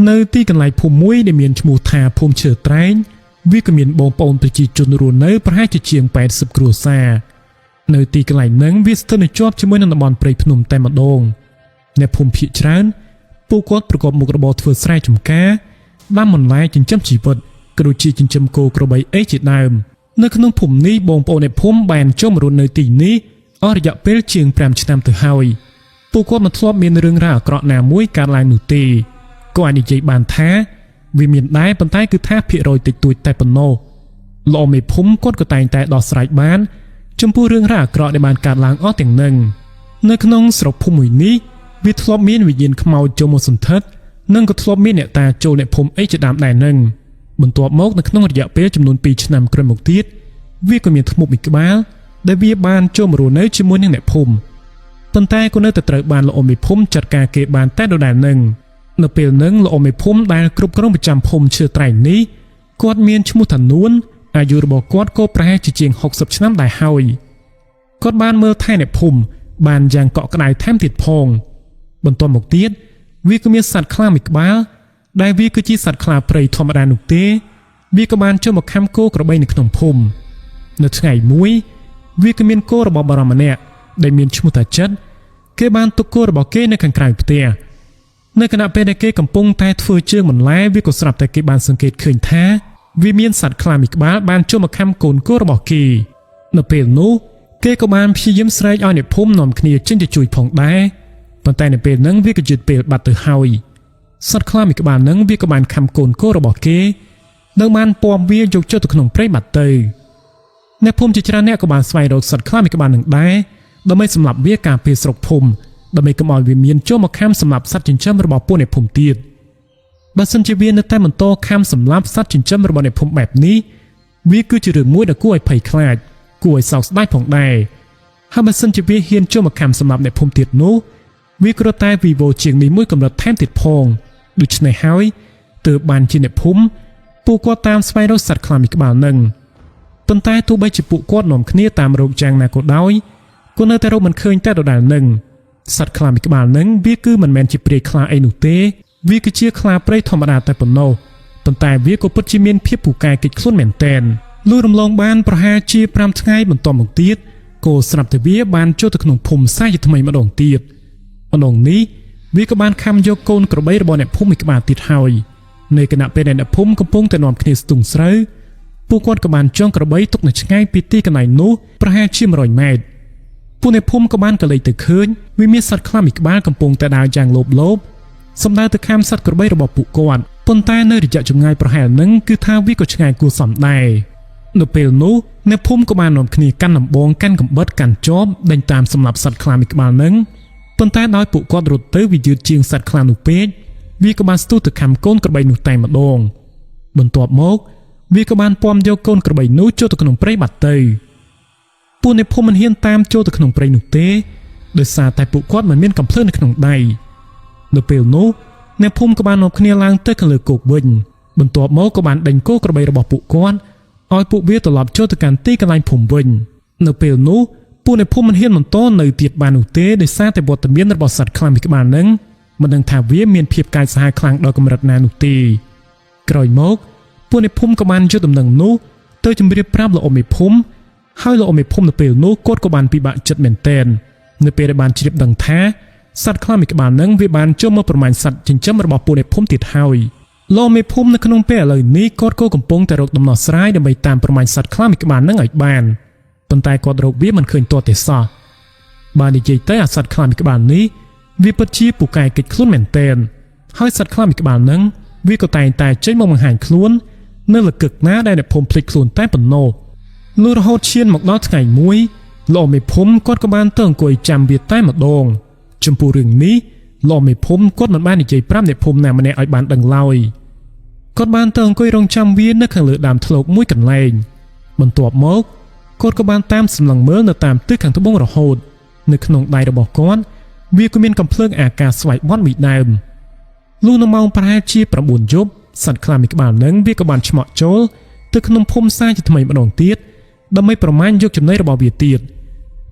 នៅទីកន្លែងភូមិមួយដែលមានឈ្មោះថាភូមិឈើត្រែងវាក៏មានបងប្អូនប្រជាជនរស់នៅប្រហែលជាង80គ្រួសារនៅទីកន្លែងហ្នឹងវាស្ថិតនៅជាប់ជាមួយនឹងតំបន់ព្រៃភ្នំតែម្ដងអ្នកភូមិភាគច្រើនពួកគាត់ប្រកបមុខរបរធ្វើស្រែចម្ការដាំបន្លែចិញ្ចឹមជីវិតក៏ដូចជាចិញ្ចឹមគោក្របីអីជាដើមនៅក្នុងភូមិនេះបងប្អូនអ្នកភូមិបានចូលមករស់នៅទីនេះអស់រយៈពេលជាង5ឆ្នាំទៅហើយពួកគាត់មិនធ្លាប់មានរឿងរ៉ាវអាក្រក់ណាមួយកើតឡើងនោះទេក៏អាចនិយាយបានថាវាមានដែរប៉ុន្តែគឺថាភាគរយតិចតួចតែប៉ុណ្ណោះលោកមេភូមិគាត់ក៏តែងតែដោះស្រាយបានចំពោះរឿងរ៉ាវអាក្រក់ដែលបានកើតឡើងអស់ទាំងនឹងនៅក្នុងស្រុកភូមិមួយនេះវាធ្លាប់មានវិញ្ញាណខ្មោចចូលមកសន្ធិដ្ឋនិងក៏ធ្លាប់មានអ្នកតាចូលអ្នកភូមិអីជាដើមដែរនឹងបន្ទាប់មកនៅក្នុងរយៈពេលចំនួន2ឆ្នាំក្រោយមកទៀតវាក៏មានធ្មប់មួយក្បាលដែលវាបានចូលមករស់នៅជាមួយនឹងអ្នកភូមិប៉ុន្តែក៏នៅតែត្រូវបានលោកមេភូមិចាត់ការគេបានតែដដែលនឹងនៅពេលហ្នឹងលោកមេភូមិដែលគ្រប់គ្រងប្រចាំភូមិឈើត្រែងនេះគាត់មានឈ្មោះថានួនអាយុរបស់គាត់ក៏ប្រហែលជាជាង60ឆ្នាំដែរហើយគាត់បានមើលថែអ្នកភូមិបានយ៉ាងកក់ក្ដៅថែមទៀតផងបន្ទាប់មកទៀតវាក៏មានសត្វខ្លាមួយក្បាលដែលវាគឺជាសត្វខ្លាព្រៃធម្មតានោះទេវាក៏បានចូលមកខាំគោក្របីនៅក្នុងភូមិនៅថ្ងៃមួយវាក៏មានគោរបស់បារម្ភម្នាក់ដែលមានឈ្មោះថាចិត្តគេបានទុកគោរបស់គេនៅខាងក្រៅផ្ទះនៅខណៈពេលដែលគេកំពុងតែធ្វើជើងបន្លែវាក៏ស្រាប់តែគេបានសង្កេតឃើញថាវាមានសត្វខ្លាមួយក្បាលបានចូលមកខាំកូនគោរបស់គេនៅពេលនោះគេក៏បានព្យាយាមស្រែកឲ្យអ្នកភូមិនាំគ្នាចេញទៅជួយផងដែរប៉ុន្តែនៅពេលហ្នឹងវាក៏យឺតពេលបាត់ទៅហើយសត្វខ្លាមួយក្បាលហ្នឹងវាក៏បានខាំកូនគោរបស់គេនិងបានពំវាយកចូលទៅក្នុងព្រៃបាត់ទៅអ្នកភូមិជាច្រើនអ្នកក៏បានស្វែងរកសត្វខ្លាមួយក្បាលហ្នឹងដែរដើម្បីសម្លាប់វាការពារស្រុកភូមិដើម្បីកុំឲ្យវាមានចូលមកខាំសម្លាប់សត្វចិញ្ចឹមរបស់ពួកអ្នកភូមិទៀតបើសិនជាវានៅតែបន្តខាំសម្លាប់សត្វចិញ្ចឹមរបស់អ្នកភូមិបែបនេះវាគឺជារឿងមួយដែលគួរឲ្យភ័យខ្លាចគួរឲ្យសោកស្ដាយផងដែរហើយបើសិនជាវាហ៊ានចូលមកខាំសម្លាប់អ្នកភូមិទៀតនោះវាគ្រាន់តែវិវោជាងនេះមួយកម្រិតថែមទៀតផងដូច្នេះហើយទើបបានជាអ្នកភូមិពួកគាត់តាមស្វែងរកសត្វខ្លាមួយក្បាលនឹងប៉ុន្តែទោះបីជាពួកគាត់នាំគ្នាតាមរកយ៉ាងណាក៏ដោយក៏នៅតែរកមិនឃើញតែដដែលនឹងសត្វខ្លាមួយក្បាលនឹងវាគឺមិនមែនជាព្រាយខ្លាអីនោះទេវាគឺជាខ្លាព្រៃធម្មតាតែប៉ុណ្ណោះប៉ុន្តែវាក៏ពិតជាមានភាពពូកែកិច្ចខ្លួនមែនទែនលុះរំលងបានប្រហែលជា5ថ្ងៃបន្ទាប់មកទៀតក៏ស្រាប់តែវាបានចូលទៅក្នុងភូមិសាជាថ្មីម្ដងទៀតម្ដងនេះវាក៏បានខំយកកូនក្របីរបស់អ្នកភូមិមួយក្បាលទៀតហើយនៅគណៈពេលដែលអ្នកភូមិកំពុងតែនាំគ្នាស្ទូងស្រូវពួកគាត់ក៏បានចងក្របីទុកនៅឆ្ងាយពីទីកន្លែងនោះប្រហែលជា100ម៉ែត្រពួកអ្នកភូមិក៏បានកលេចទៅឃើញវាមានសត្វខ្លាមួយក្បាលកំពុងតែដើរយ៉ាងលោភសម្ដៅទៅខាំសត្វក្របីរបស់ពួកគាត់ប៉ុន្តែនៅរយៈចម្ងាយប្រហែលហ្នឹងគឺថាវាក៏ឆ្ងាយគួរសមដែរនៅពេលនោះអ្នកភូមិក៏បាននាំគ្នាកាន់ដំបងកាន់កំបិតកាន់ចបដេញតាមសម្លាប់សត្វខ្លាមួយក្បាលហ្នឹងប៉ុន្តែដោយពួកគាត់រត់ទៅវាយឺតជាងសត្វខ្លានោះពេកវាក៏បានស្ទុះទៅខាំកូនក្របីនោះតែម្ដងបន្ទាប់មកវាក៏បានពំយកកូនក្របីនោះចូលទៅក្នុងព្រៃបាត់ទៅពួកអ្នកភូមិមិនហ៊ានតាមចូលទៅក្នុងព្រៃនោះទេដោយសារតែពួកគាត់មិនមានកំភ្លើងនៅក្នុងដៃនៅពេលនោះអ្នកភូមិក៏បាននាំគ្នាឡើងទៅខាងលើគោកវិញបន្ទាប់មកក៏បានដេញគោក្របីរបស់ពួកគាត់ឲ្យពួកវាត្រឡប់ចូលទៅកាន់ទីកន្លែងភូមិវិញនៅពេលនោះពួកអ្នកភូមិមិនហ៊ានបន្តនៅទៀតបាននោះទេដោយសារតែវត្តមានរបស់សត្វខ្លាមួយក្បាលហ្នឹងមិនដឹងថាវាមានភាពកាចសាហាវខ្លាំងដល់កម្រិតណានោះទេក្រោយមកពួកអ្នកភូមិក៏បានយកដំណឹងនោះទៅជម្រាបប្រាប់លោកអ៊ំមេភូមិហើយលោកអ៊ំមេភូមិនៅពេលនោះគាត់ក៏បានពិបាកចិត្តមែនទែននៅពេលដែលបានជ្រាបដឹងថាសត្វខ្លាមួយក្បាលហ្នឹងវាបានចូលមកប្រមាញ់សត្វចិញ្ចឹមរបស់ពួកអ្នកភូមិទៀតហើយលោកមេភូមិនៅក្នុងពេលឥឡូវនេះគាត់ក៏កំពុងតែរកដំណោះស្រាយដើម្បីតាមប្រមាញ់សត្វខ្លាមួយក្បាលហ្នឹងឲ្យបានប៉ុន្តែគាត់រកវាមិនឃើញទាល់ទេសោះបាននិយាយទៅអាសត្វខ្លាមួយក្បាលនេះវាពិតជាពូកែកិច្ចខ្លួនមែនទែនហើយសត្វខ្លាមួយក្បាលហ្នឹងវាក៏តែងតែចេញមកបង្ហាញខ្លួននៅលើកឹកណាដែលអ្នកភូមិភ្លេចខ្លួនតែប៉ុណ្ណោះលុះរហូតឈានមកដល់ថ្ងៃមួយលោកមេភូមិគាត់ក៏បានទៅអង្គុយចាំវាតែម្ដងចំពោះរឿងនេះលោកមេភូមិគាត់មិនបាននិយាយប្រាប់អ្នកភូមិណាម្នាក់ឲ្យបានដឹងឡើយគាត់បានទៅអង្គុយរងចាំវានៅខាងលើដើមធ្លកមួយកន្លែងបន្ទាប់មកគាត់ក៏បានតាមសម្លឹងមើលនៅតាមទិសខាងត្បូងរហូតនៅក្នុងដៃរបស់គាត់វាក៏មានកំភ្លើងអាកាសស្វ័យបត់មួយដើមលុះនៅម៉ោងប្រហែលជា9យប់សត្វខ្លាមួយក្បាលនឹងវាក៏បានឆ្មក់ចូលទៅក្នុងភូមិសាជាថ្មីម្ដងទៀតដើម្បីប្រមាញ់យកចំណីរបស់វាទៀត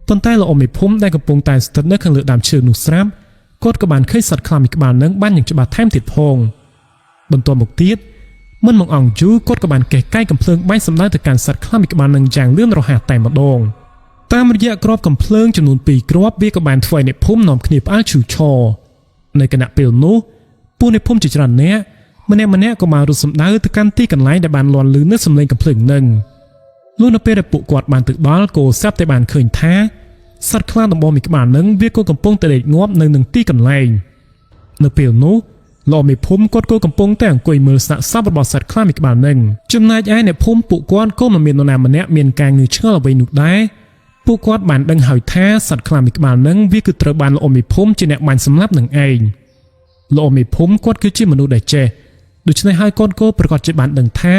ប៉ុន្តែលោកអ៊ំមេភូមិដែលកំពុងតែស្ថិតនៅខាងលើដើមឈើនោះស្រាប់គាត់ក៏បានឃើញសត្វខ្លាមួយក្បាលនឹងបានយ៉ាងច្បាស់ថែមទៀតផង បន្ទាប់មកទៀតមិនមកអង្គយូគាត់ក៏បានកេះកៃកំភ្លើងបាញ់សម្ដៅទៅកាន់សត្វខ្លាមីក្បាលនឹងយ៉ាងលឿនរហ័សតែម្ដងតាមរយៈក្របកំភ្លើងចំនួន2គ្រាប់វាក៏បានធ្វើឲ្យអ្នកភូមិនាំគ្នាផ្អើលឈឺឆរនៅគណៈពេលនោះពួកអ្នកភូមិជាច្រើនអ្នកម្នាក់ក៏មករត់សម្ដៅទៅកាន់ទីកន្លែងដែលបានលាន់លឺនៅសំឡេងកំភ្លើងនឹងលុះនៅពេលដែលពួកគាត់បានទៅដល់ក៏ស្រាប់តែបានឃើញថាសត្វខ្លាដំបងមីក្បាលនឹងវាក៏កំពុងតែដេកងាប់នៅនឹងទីកន្លែងនៅពេលនោះលោកមេភូមិគាត់ក៏កំពុងតែអង្គុយមើលសាកសពរបស់សត្វខ្លាមីក្បាលនឹងចំណែកឯអ្នកភូមិពួកគាត់ក៏មិនមាននរណាម្នាក់មានការងឿឆ្ងល់អ្វីនោះដែរពួកគាត់បានដឹងហើយថាសត្វខ្លាមីក្បាលនឹងវាគឺត្រូវបានលោកមេភូមិជាអ្នកបាញ់សម្លាប់នឹងឯងលោកមេភូមិគាត់គឺជាមនុស្សដែលចេះដូច្នេះហើយគាត់ក៏ប្រកាសជាបានដឹងថា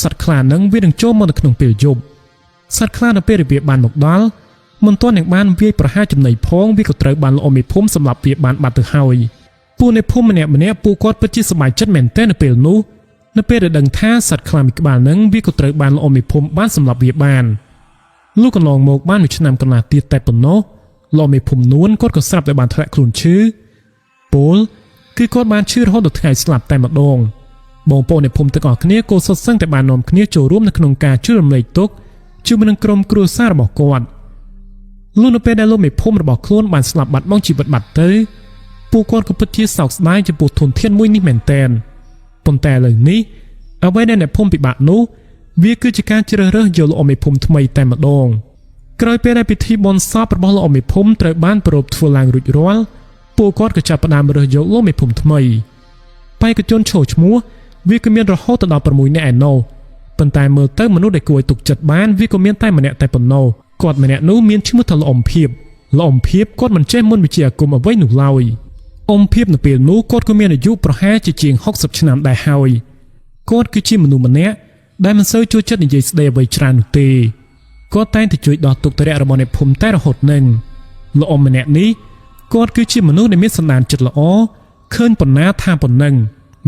សត្វខ្លានឹងវានឹងចូលមកនៅក្នុងពេលយប់សត្វខ្លានៅពេលវាបានមកដល់មិនទាន់នឹងបានវាយប្រហារចំណីផងវាក៏ត្រូវបានលោកមេភូមិសម្លាប់វាបានបាត់ទៅហើយពួកអ្នកភូមិម្នាក់ពួកគាត់ពិតជាសប្បាយចិត្តមែនទែននៅពេលនោះនៅពេលដែលដឹងថាសត្វខ្លាមីក្បាលនឹងវាក៏ត្រូវបានលោកមេភូមិបានសម្លាប់វាបានលោកកន្លងមកបានមួយឆ្នាំកន្លះទៀតតែប៉ុណ្ណោះលោកមេភូមិនួនគាត់ក៏ស្រាប់តែបានធ្លាក់ខ្លួនឈឺពលគឺគាត់បានឈឺរហូតដល់ថ្ងៃស្លាប់តែម្ដងបងប្អូនអ្នកភូមិទាំងអស់គ្នាក៏សុទ្ធសឹងតែបាននាំគ្នាចូលរួមនៅក្នុងការជួយរំលែកទុក្ខជាមួយនឹងក្រុមគ្រួសាររបស់គាត់លុះនៅពេលដែលលោកមេភូមិរបស់ខ្លួនបានស្លាប់បាត់បង់ជីវិតបាត់ទៅពួកគាត់ក៏ពិតជាសោកស្ដាយចំពោះធនធានមួយនេះមែនទែនប៉ុន្តែឥឡូវនេះអ្វីដែលអ្នកភូមិពិបាកនោះវាគឺជាការជ្រើសរើសយកលោកមេភូមិថ្មីតែម្ដងក្រោយពេលដែលពិធីបុណ្យសពរបស់លោកមេភូមិត្រូវបានប្រារព្ធធ្វើឡើងរួចរាល់ពួកគាត់ក៏ចាប់ផ្ដើមរើសយកលោកមេភូមិថ្មីបេក្ខជនចូលឈ្មោះវាក៏មានរហូតដល់6នាក់ឯណោះប៉ុន្តែមើលទៅមនុស្សដែលគួរឲ្យទុកចិត្តបានវាក៏មានតែម្នាក់តែប៉ុណ្ណោះគាត់ម្នាក់នោះមានឈ្មោះថាលោកអ៊ំភៀបលោកអ៊ំភៀបគាត់មិនចេះមុនវិជ្ជាអាគមអ្វីនោះឡើយអ៊ំភៀបនៅពេលនោះគាត់ក៏មានអាយុប្រហែលជាង60ឆ្នាំដែរហើយគាត់គឺជាមនុស្សម្នាក់ដែលមិនសូវចូលចិត្តនិយាយស្ដីអ្វីច្រើននោះទេគាត់តែងតែជួយដោះទុក្ខធុរៈរបស់អ្នកភូមិតែរហូតនឹងលោកអ៊ំម្នាក់នេះគាត់គឺជាមនុស្សដែលមានសន្តានចិត្តល្អឃើញប៉ុណ្ណាថាប៉ុណ្ណឹង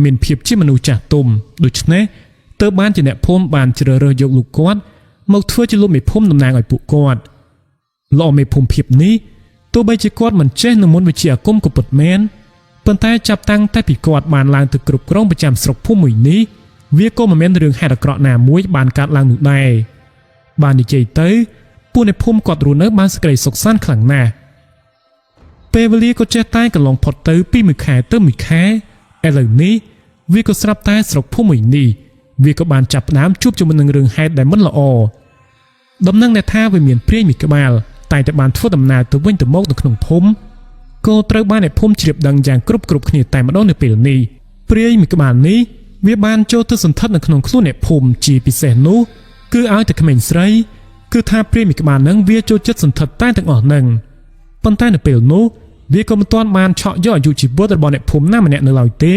មានភាពជាមនុស្សចាស់ទុំដូច្នេះទើបបានជាអ្នកភូមិបានជ្រើសរើសយកលោកគាត់មកធ្វើជាលោកមេភូមិតំណាងឲ្យពួកគាត់លោកមេភូមិភាពនេះទោះបីជាគាត់មិនចេះនឹងមុនវិជ្ជាអាគមក៏ពិតមែនប៉ុន្តែចាប់តាំងតែពីគាត់បានឡើងទៅគ្រប់គ្រងប្រចាំស្រុកភូមិមួយនេះវាក៏មិនមែនរឿងហេតុអាក្រក់ណាមួយបានកើតឡើងនោះដែរបាននិយាយទៅពួកអ្នកភូមិគាត់រស់នៅបានសេចក្តីសុខសាន្តខ្លាំងណាស់ពេលវេលាក៏ចេះតែកន្លងផុតទៅពីមួយខែទៅមួយខែឥឡូវនេះវាក៏ស្រាប់តែស្រុកភូមិមួយនេះវាក៏បានចាប់ផ្ដើមជួបជាមួយនឹងរឿងហេតុដែលមិនល្អដំណឹងដែលថាវាមានព្រាយមួយក្បាលតែបានធ្វើដំណើរទៅវិញទៅមកនៅក្នុងភូមិក៏ត្រូវបានអ្នកភូមិជ្រាបដឹងយ៉ាងគ្រប់គ្នាតែម្ដងនៅពេលនេះព្រាយមួយក្បាលនេះវាបានចូលទៅសន្ធិដ្ឋនៅក្នុងខ្លួនអ្នកភូមិជាពិសេសនោះគឺឲ្យតែក្មេងស្រីគឺថាព្រាយមួយក្បាលនឹងវាចូលចិត្តសន្ធិដ្ឋតែទាំងអស់នឹងប៉ុន្តែនៅពេលនោះវាក៏មិនទាន់បានឆក់យកអាយុជីវិតរបស់អ្នកភូមិណាម្នាក់នៅឡើយទេ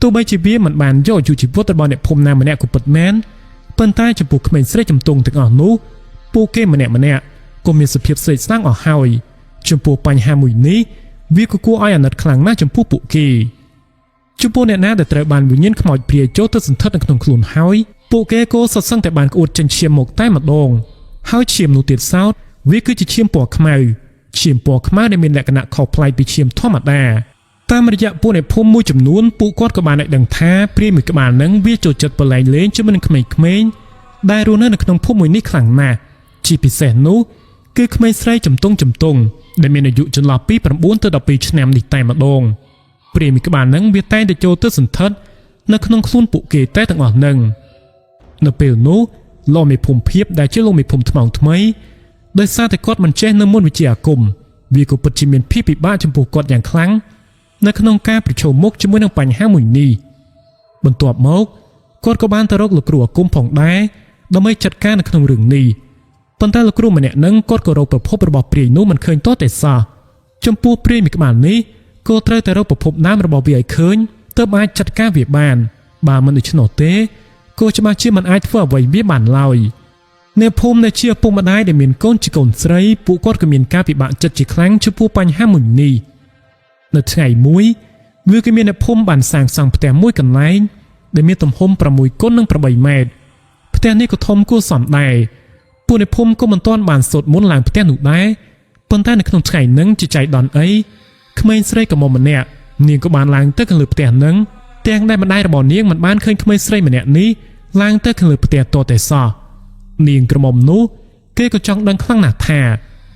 ទោះបីជាវាមិនបានយកអាយុជីវិតរបស់អ្នកភូមិណាម្នាក់ក៏ពិតមែនប៉ុន្តែចំពោះក្មេងស្រីចំទងទាំងអស់នោះពួកគេម្នាក់ក៏មានសភាពស្លេកស្លាំងអស់ហើយចំពោះបញ្ហាមួយនេះវាក៏គួរឲ្យអាណិតខ្លាំងណាស់ចំពោះពួកគេចំពោះអ្នកណាដែលត្រូវបានវិញ្ញាណខ្មោចព្រាយចូលទៅសន្ធិដ្ឋនៅក្នុងខ្លួនហើយពួកគេក៏សុទ្ធសឹងតែបានក្អួតចិញ្ចៀមមកតែម្ដងហើយឈាមនោះទៀតសោតវាគឺជាឈាមពណ៌ខ្មៅឈាមពណ៌ខ្មៅដែលមានលក្ខណៈខុសប្លែកពីឈាមធម្មតាតាមរយៈពួកអ្នកភូមិមួយចំនួនពួកគាត់ក៏បានឲ្យដឹងថាព្រាយមួយក្បាលនឹងវាចូលចិត្តប្រឡែងលេងជាមួយនឹងក្មេងៗដែលរស់នៅក្នុងភូមិមួយនេះខ្លាំងណាស់ជាពិសេសនោះគឺក្មេងស្រីចំទង់ដែលមានអាយុចន្លោះពី9ទៅ12ឆ្នាំនេះតែម្ដងព្រាយមួយក្បាលនឹងវាតែងតែចូលទៅសន្ធិដ្ឋនៅក្នុងខ្លួនពួកគេតែទាំងអស់នឹងនៅពេលនោះលោកមេភូមិភៀបដែលជាលោកមេភូមិថ្មងថ្មីដោយសារតែគាត់មិនចេះនៅមុនវិជ្ជាអាគមវាក៏ពិតជាមានភាពពិបាកចំពោះគាត់យ៉ាងខ្លាំងនៅក្នុងការប្រឈមមុខជាមួយនឹងបញ្ហាមួយនេះបន្ទាប់មកគាត់ក៏បានទៅរកលោកគ្រូអាគមផងដែរដើម្បីចាត់ការនៅក្នុងរឿងនេះប៉ុន្តែលោកគ្រូម្នាក់នឹងគាត់ក៏រកប្រភពរបស់ព្រាយនោះមិនឃើញទាល់តែសោះចំពោះព្រាយមួយក្បាលនេះក៏ត្រូវតែរកប្រភពដើមរបស់វាឲ្យឃើញទើបអាចចាត់ការវាបានបើមិនដូច្នោះទេក៏ច្បាស់ជាមិនអាចធ្វើអ្វីវាបានឡើយអ្នកភូមិដែលជាឪពុកម្ដាយដែលមានកូនជាកូនស្រីពួកគាត់ក៏មានការពិបាកចិត្តជាខ្លាំងចំពោះបញ្ហាមួយនេះនៅថ្ងៃមួយវាក៏មានអ្នកភូមិបានសាងសង់ផ្ទះមួយកន្លែងដែលមានទំហំ6គុណនឹង8ម៉ែត្រផ្ទះនេះក៏ធំគួរសមដែរពួកអ្នកភូមិក៏មិនទាន់បានសូត្រមន្តឡើងផ្ទះនោះដែរប៉ុន្តែនៅក្នុងថ្ងៃហ្នឹងជាចៃដន្យអីក្មេងស្រីក៏មកម្នាក់នាងក៏បានឡើងទៅខាងលើផ្ទះហ្នឹង ទាំងដែលមិនដែររបស់នាងមិនបានឃើញក្មេងស្រីម្នាក់នេះឡើងទៅខាងលើផ្ទះតតែសោះនាងក្រមុំនោះគេក៏ចង់ដឹងខ្លាំងណាស់ថា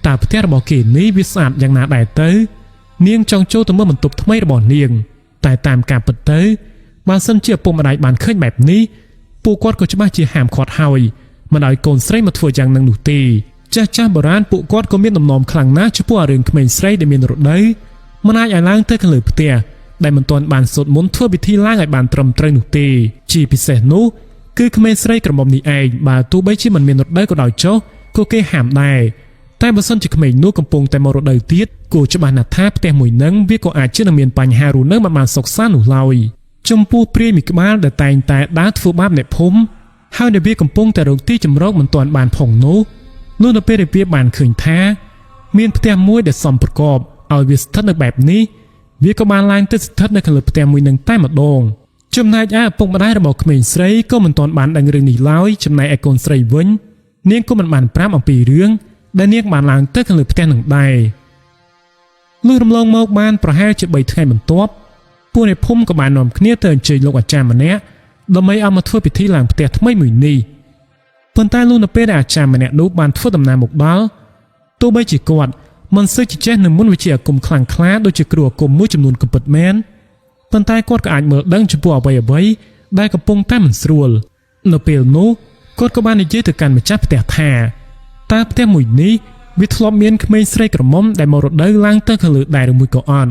តើផ្ទះរបស់គេនេះវាស្អាតយ៉ាងណាដែរទៅនាងចង់ចូលទៅមើលបន្ទប់ថ្មីរបស់នាងតែតាមការពិតទៅបើសិនជាឪពុកម្ដាយបានឃើញបែបនេះពួកគាត់ក៏ច្បាស់ជាហាមឃាត់ហើយមិនឲ្យកូនស្រីមកធ្វើយ៉ាងនឹងនោះទេចាស់បុរាណពួកគាត់ក៏មានដំណំខ្លាំងណាស់ចំពោះរឿងក្មេងស្រីដែលមានរដូវមិនអាចឲ្យឡើងទៅខាងលើផ្ទះដែលមិនទាន់បានសូត្រមន្តធ្វើពិធីឡើងឲ្យបានត្រឹមត្រូវនោះទេជាពិសេសនោះគឺក្មេងស្រីក្រមុំនេះឯងបើទោះបីជាមិនមានរដូវក៏ដោយចុះក៏គេហាមដែរតែបើសិនជាក្មេងនោះកំពុងតែមករដូវទៀតគួរច្បាស់ណាស់ថាផ្ទះមួយនឹងវាក៏អាចជានឹងមានបញ្ហារស់នៅមិនបានសុខសាន្តនោះឡើយចំពោះព្រាយមួយក្បាលដែលតែងតែដើរធ្វើបាបអ្នកភូមិហើយដែលវាកំពុងតែរកទីជម្រកមិនទាន់បានផងនោះនោះនៅពេលដែលវាបានឃើញថាមានផ្ទះមួយដែលសមប្រកបឲ្យវាស្ថិតនៅបែបនេះវាក៏បានឡើងទៅស្ថិតនៅខាងលើផ្ទះមួយនឹងតែម្ដងចំណែកឯឪពុកម្ដាយរបស់ក្មេងស្រីក៏មិនទាន់បានដឹងរឿងនេះឡើយចំណែកឯកូនស្រីវិញនាងក៏មិនបានប្រាប់អំពីរឿងដែលនាងបានឡើងទៅខាងលើផ្ទះនឹងដែរលុះរំលងមកបានប្រហែលជា3ថ្ងៃបន្ទាប់ពួកអ្នកភូមិក៏បាននាំគ្នាទៅអញ្ជើញលោកអាចារ្យម្នាក់ដើម្បីឲ្យមកធ្វើពិធីឡើងផ្ទះថ្មីមួយនេះប៉ុន្តែលុះនៅពេលដែលអាចារ្យម្នាក់នោះបានធ្វើដំណើរមកដល់ទោះបីជាគាត់មិនសូវជាចេះនឹងមុនវិជ្ជាអាគមខ្លាំងក្លាដូចជាគ្រូអាគមមួយចំនួនក៏ពិតមែនប៉ុន្តែគាត់ក៏អាចមើលដឹងចំពោះអ្វីដែលកំពុងតែមិនស្រួលនៅពេលនោះគាត់ក៏បាននិយាយទៅកាន់ម្ចាស់ផ្ទះថាតើផ្ទះមួយនេះវាធ្លាប់មានក្មេងស្រីក្រមុំដែលមករដូវឡើងទៅខាងលើដែរឬមួយក៏អត់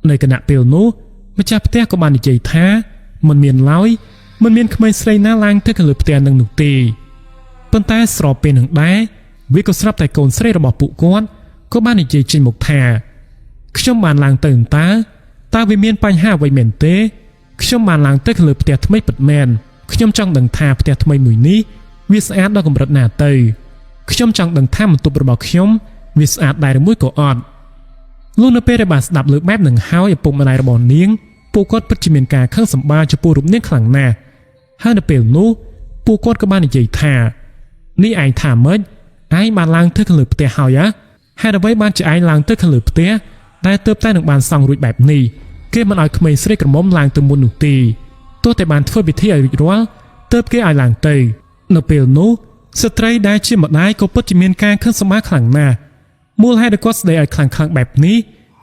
នៅគណៈពេលនោះម្ចាស់ផ្ទះក៏បាននិយាយថាមិនមានឡើយមិនមានក្មេងស្រីណាឡើងទៅខាងលើផ្ទះនឹងនោះទេប៉ុន្តែស្របពេលនឹងដែរវាក៏ស្រាប់តែកូនស្រីរបស់ពួកគាត់ក៏បាននិយាយចេញមកថាខ្ញុំបានឡើងទៅតើវាមានបញ្ហាអ្វីមែនទេខ្ញុំបានឡើងទៅខាងលើផ្ទះថ្មីពិតមែនខ្ញុំចង់ដឹងថាផ្ទះថ្មីមួយនេះវាស្អាតដល់កម្រិតណាទៅខ្ញុំចង់ដឹងថាបន្ទប់របស់ខ្ញុំវាស្អាតដែរឬមួយក៏អត់លុះនៅពេលដែលបានស្ដាប់លើបែបនឹងហើយឪពុកម្ដាយរបស់នាងពួកគាត់ពិតជាមានការខឹងសម្បារចំពោះរូបនាងខ្លាំងណាស់ហើយនៅពេលនោះពួកគាត់ក៏បាននិយាយថានេះឯងថាម៉េចឯងបានឡើងទៅខាងលើផ្ទះហើយហេតុអ្វីបានជាឯងឡើងទៅខាងលើផ្ទះតែទើបតែនឹងបានសង់រួចបែបនេះគេមិនឲ្យក្មេងស្រីក្រមុំឡើងទៅមុននោះទេទោះតែបានធ្វើពិធីឲ្យរួចរាល់ទើបគេឲ្យឡើងទៅនៅពេលនោះស្ត្រីដែលជាម្ដាយក៏ពិតជាមានការខឹងសម្បារខ្លាំងណាស់មូលហេតុដែលគាត់ស្ដីឲ្យខ្លាំងបែបនេះ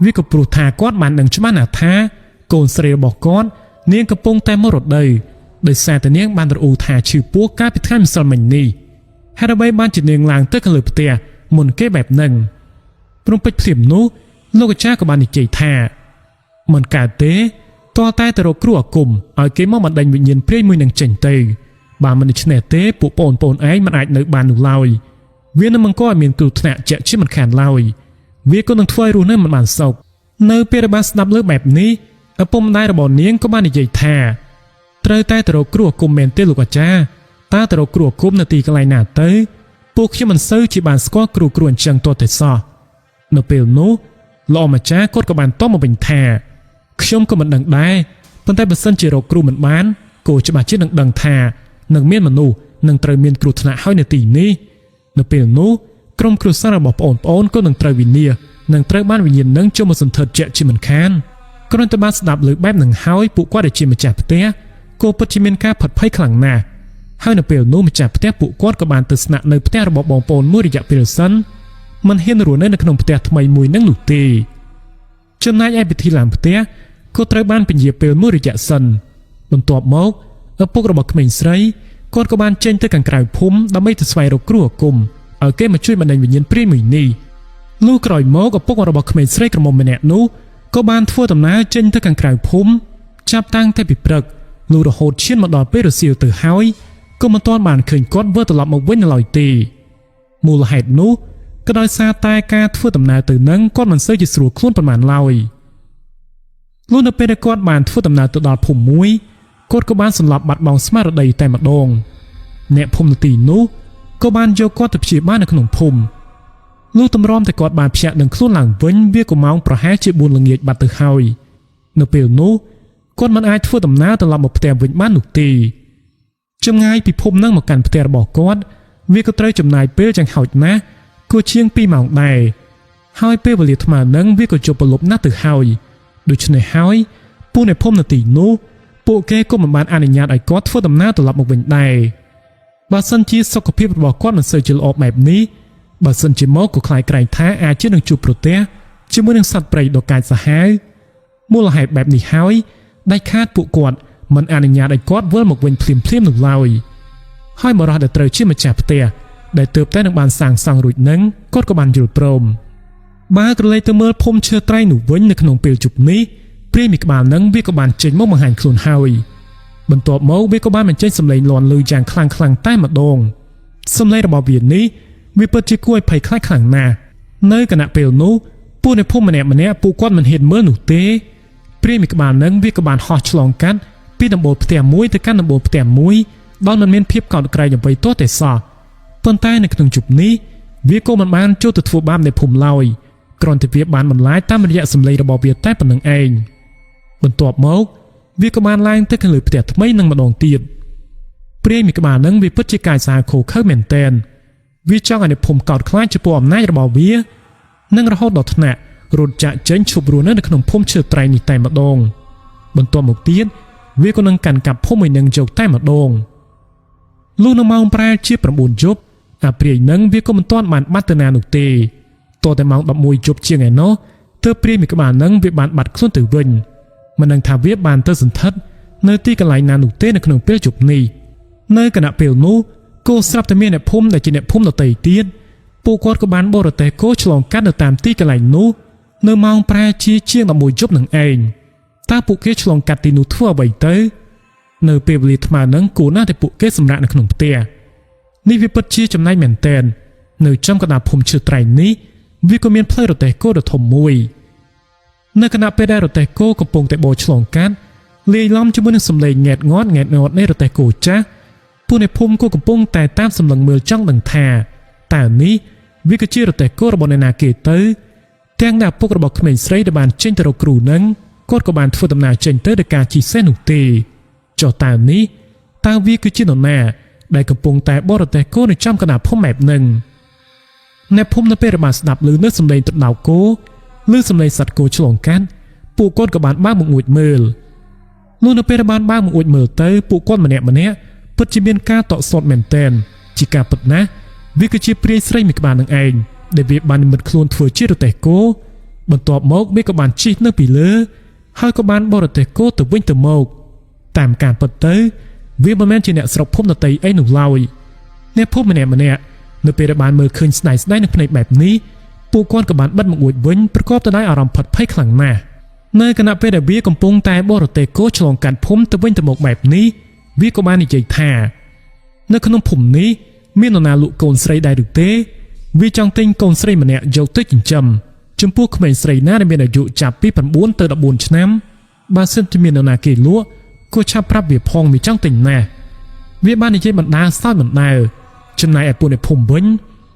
វាក៏ព្រោះថាគាត់បានដឹងច្បាស់ណាស់ថាកូនស្រីរបស់គាត់នាងកំពុងតែមករដូវដោយសារតែនាងបានរអ៊ូថាឈឺពោះកាលពីថ្ងៃម្សិលមិញនេះហេតុអ្វីបានជានាងឡើងទៅខាងលើផ្ទះមុនគេបែបហ្នឹងព្រមពេចភ្លាមនោះលោកអាចារ្យក៏បាននិយាយថាមិនកើតទេតើតែទៅរកគ្រូអាគមឲ្យគេមកបណ្ដេញវិញ្ញាណព្រាយមួយនឹងចេញទៅបើមិនដូច្នេះទេពួកបងប្អូនឯងមិនអាចនៅបាននោះឡើយវានឹងបង្កឲ្យមានគ្រោះថ្នាក់ជាក់ជាមិនខានឡើយវាក៏នឹងធ្វើឲ្យរស់នៅមិនបានសុខនៅពេលដែលបានស្ដាប់លើបែបនេះឪពុកម្ដាយរបស់នាងក៏បាននិយាយថាត្រូវតែទៅរកគ្រូអាគមមែនទេលោកអាចារ្យតើទៅរកគ្រូអាគមនៅទីកន្លែងណាទៅពួកខ្ញុំមិនសូវជាបានស្គាល់គ្រូអញ្ចឹងទាល់តែសោះនៅពេលនោះលោកអាចារ្យគាត់ក៏បានតបមកវិញថាខ្ញុំក៏មិនដឹងដែរប៉ុន្តែបើសិនជារកគ្រូមិនបានគួរច្បាស់ជានឹងដឹងថានឹងមានមនុស្សនឹងត្រូវមានគ្រោះថ្នាក់ហើយនៅទីនេះនៅពេលនោះក្រុមគ្រួសាររបស់បងប្អូនក៏នឹងត្រូវវិនាសនឹងត្រូវបានវិញ្ញាណនឹងចូលមកសន្ធិដ្ឋជាក់ជាមិនខានគ្រាន់តែបានស្ដាប់លើបែបនឹងហើយពួកគាត់ដែលជាម្ចាស់ផ្ទះក៏ពិតជាមានការផិតភ័យខ្លាំងណាស់ហើយនៅពេលនោះម្ចាស់ផ្ទះពួកគាត់ក៏បានទៅស្នាក់នៅផ្ទះរបស់បងប្អូនមួយរយៈពេលសិនមិនហ៊ានរស់នៅក្នុងផ្ទះថ្មីមួយនឹងនោះទេចំណែកឯពិធីឡើងផ្ទះក៏ត្រូវបានពន្យាពេលមួយរយៈសិនបន្ទាប់មកឪពុករបស់ក្មេងស្រីគាត់ក៏បានចេញទៅខាងក្រៅភូមិដើម្បីទៅស្វែងរកគ្រូអាគមឲ្យគេមកជួយបណ្ដេញវិញ្ញាណព្រាយមួយនេះលុះក្រោយមកឪពុករបស់ក្មេងស្រីក្រមុំម្នាក់នោះក៏បានធ្វើដំណើរចេញទៅខាងក្រៅភូមិចាប់តាំងតែពីព្រឹកលុះរហូតឈានមកដល់ពេលរសៀលទៅហើយក៏មិនទាន់បានឃើញគាត់វិលត្រឡប់មកវិញនៅឡើយទេមូលហេតុនោះក៏ដោយសារតែការធ្វើដំណើរទៅនឹងគាត់មិនសូវជាស្រួលខ្លួនប៉ុន្មានឡើយលុះនៅពេលដែលគាត់បានធ្វើដំណើរទៅដល់ភូមិមួយគាត់ក៏បានសន្លប់បាត់បង់ស្មារតីតែម្ដងអ្នកភូមិនៅទីនោះក៏បានយកគាត់ទៅព្យាបាលនៅក្នុងភូមិលុះតម្រាំតែគាត់បានភ្ញាក់ដឹងខ្លួនឡើងវិញវាក៏ម៉ោងប្រហែលជា4ល្ងាចបាត់ទៅហើយនៅពេលនោះគាត់មិនអាចធ្វើដំណើរត្រឡប់មកផ្ទះវិញបាននោះទេចម្ងាយពីភូមិនឹងមកកាន់ផ្ទះរបស់គាត់វាក៏ត្រូវចំណាយពេលចង្ហោចណាស់គួរជាង2ម៉ោងដែរហើយពេលវេលាថ្មនឹងវាក៏ជប់ប្រលប់ណាស់ទៅហើយដូច្នេះហើយពួកអ្នកភូមិនៅទីនោះ ពួកគេក៏មិនបានអនុញ្ញាតឲ្យគាត់ធ្វើដំណើរត្រឡប់មកវិញដែរបើសិនជាសុខភាពរបស់គាត់មិនសូវជាល្អបែបនេះបើសិនជាមកក៏ខ្លាចក្រែងថាអាចជានឹងជួបប្រទះជាមួយនឹងសត្វព្រៃដ៏កាចសាហាវមូលហេតុបែបនេះហើយដាច់ខាតពួកគាត់មិនអនុញ្ញាតឲ្យគាត់វិលមកវិញភ្លាមៗនោះឡើយហើយបរិសុទ្ធដែលត្រូវជាម្ចាស់ផ្ទះដែលទើបតែនឹងបានសាងសង់រួចនឹងគាត់ក៏បានយល់ព្រមបើក្រឡេកទៅមើលភូមិឈើត្រៃនោះវិញនៅក្នុងពេលជប់នេះព្រាយមីក្បាលនឹងវាក៏បានចេញមកបង្ហាញខ្លួនហើយបន្ទាប់មកវាក៏បានបញ្ចេញសម្លេងលាន់ឮយ៉ាងខ្លាំងៗតែម្ដងសម្លេងរបស់វានេះវាពិតជាគួរឲ្យភ័យខ្លាចខ្លាំងណាស់នៅគណៈពេលនោះពួកអ្នកភូមិម្នាក់ពួកគាត់មិនហ៊ានមើលនោះទេព្រាយមីក្បាលនឹងវាក៏បានហោះឆ្លងកាត់ពីដំបូលផ្ទះមួយទៅកាន់ដំបូលផ្ទះមួយដោយមិនមានភាពកោតក្រែងអ្វីទាល់តែសោះប៉ុន្តែនៅក្នុងជប់នេះវាក៏មិនបានចូលទៅធ្វើបាបในភូមិឡើយគ្រាន់តែវាបានបន្លាចតាមរយៈសម្លេងរបស់វាតែប៉ុណ្្នឹងឯងបន្ទាប់មកវាក៏បានឡើងទៅខាងលើផ្ទះថ្មីនឹងម្ដងទៀតព្រាយមីក្បាលនឹងវាពិតជាកាយសាហាវខូខើមែនតែនវាចង់ឲ្យអ្នកភូមិកោតខ្លាចចំពោះអំណាចរបស់វានិងរហូតដល់ថ្នាក់រត់ចាក់ចេញឈប់រស់នៅក្នុងភូមិឈើត្រៃនេះតែម្ដងបន្ទាប់មកទៀតវាក៏នឹងកាន់កាប់ភូមិមួយនឹងយកតែម្ដងលុះនៅម៉ោងប្រែជា9យប់អាព្រាយនឹងវាក៏មិនទាន់បានបាត់ទៅណានោះទេតតែម៉ោង11យប់ជាងឯណោះទើបព្រាយមីក្បាលនឹងវាបានបាត់ខ្លួនទៅវិញមិនដឹងថាវាបានទៅសន្ធិដ្ឋនៅទីកន្លែងណានោះទេនៅក្នុងពេលជប់នេះនៅគណៈពេលនោះគោស្រាប់តែមានអ្នកភូមិដែលជាអ្នកភូមិដទៃទៀតពួកគាត់ក៏បានបរទេះគោឆ្លងកាត់នៅតាមទីកន្លែងនោះនៅម៉ោងប្រែជាង11យប់នឹងឯងតើពួកគេឆ្លងកាត់ទីនោះធ្វើអ្វីទៅនៅពេលវេលាថ្មនឹងគួរណាស់តែពួកគេសម្រាកនៅក្នុងផ្ទះនេះវាពិតជាចំណែកមែនតែននៅចំកណ្ដាលភូមិឈើត្រៃនេះវាក៏មានផ្លូវរទេះគោដ៏ធំមួយនៅគណៈពេលដែលរទេះគោកំពុងតែបោឆ្លងកាត់លាយឡំជាមួយនឹងសម្លេងង៉ែតងាត់នៃរទេះគោចាស់ពួកអ្នកភូមិក៏កំពុងតែតាមសម្លឹងមើលចង់ដឹងថាតើនេះវាគឺជារទេះគោរបស់អ្នកណាគេទៅទាំងដែលពុករបស់ក្មេងស្រីដែលបានចេញទៅរកគ្រូនឹងគាត់ក៏បានធ្វើដំណើរចេញទៅដោយការជិះសេះនោះទេចុះតើនេះតើវាគឺជានរណាដែលកំពុងតែបរទេះគោនៅចំកណ្ដាលភូមិម៉ែបនឹងអ្នកភូមិនៅពេលបានស្ដាប់ឮនៅសម្លេងទឹកដោគោឬសម្លេងសត្វគោឆ្លងកាត់ពួកគាត់ក៏បានបើកមកអួចមើលលុះនៅពេលបានបើកមកអួចមើលទៅពួកគាត់ម្នាក់ពិតជាមានការតក់ស្លុតមែនតែនជាការពិតណាស់វាគឺជាព្រាយស្រីមួយក្បាលនឹងឯងដែលវាបាននិមិត្តខ្លួនធ្វើជារទេះគោបន្ទាប់មកវាក៏បានជិះនៅពីលើហើយក៏បានបរទេះគោទៅវិញទៅមកតាមការពិតទៅវាមិនមែនជាអ្នកស្រុកភូមិដទៃអីនោះឡើយអ្នកភូមិម្នាក់នៅពេលបានមើលឃើញស្ដាយនឹងភ្នែកបែបនេះពួកគាត់ក៏បានបិទមកអួចវិញប្រកបទៅដោយអារម្មណ៍ផិតភ័យខ្លាំងណាស់នៅគណៈពេលដែលវាកំពុងតែបរទេះគោឆ្លងកាត់ភូមិទៅវិញទៅមកបែបនេះវាក៏បាននិយាយថានៅក្នុងភូមិនេះមាននរណាលក់កូនស្រីដែរឬទេវាចង់ទិញកូនស្រីម្នាក់យកទៅចិញ្ចឹមចំពោះក្មេងស្រីណាដែលមានអាយុចាប់ពី9ទៅ14ឆ្នាំបើសិនជាមាននរណាគេលក់ក៏ឆាប់ប្រាប់វាផងវាចង់ទិញណាស់វាបាននិយាយបណ្ដាសោយបណ្ដាចំណែកឯពួកអ្នកភូមិវិញ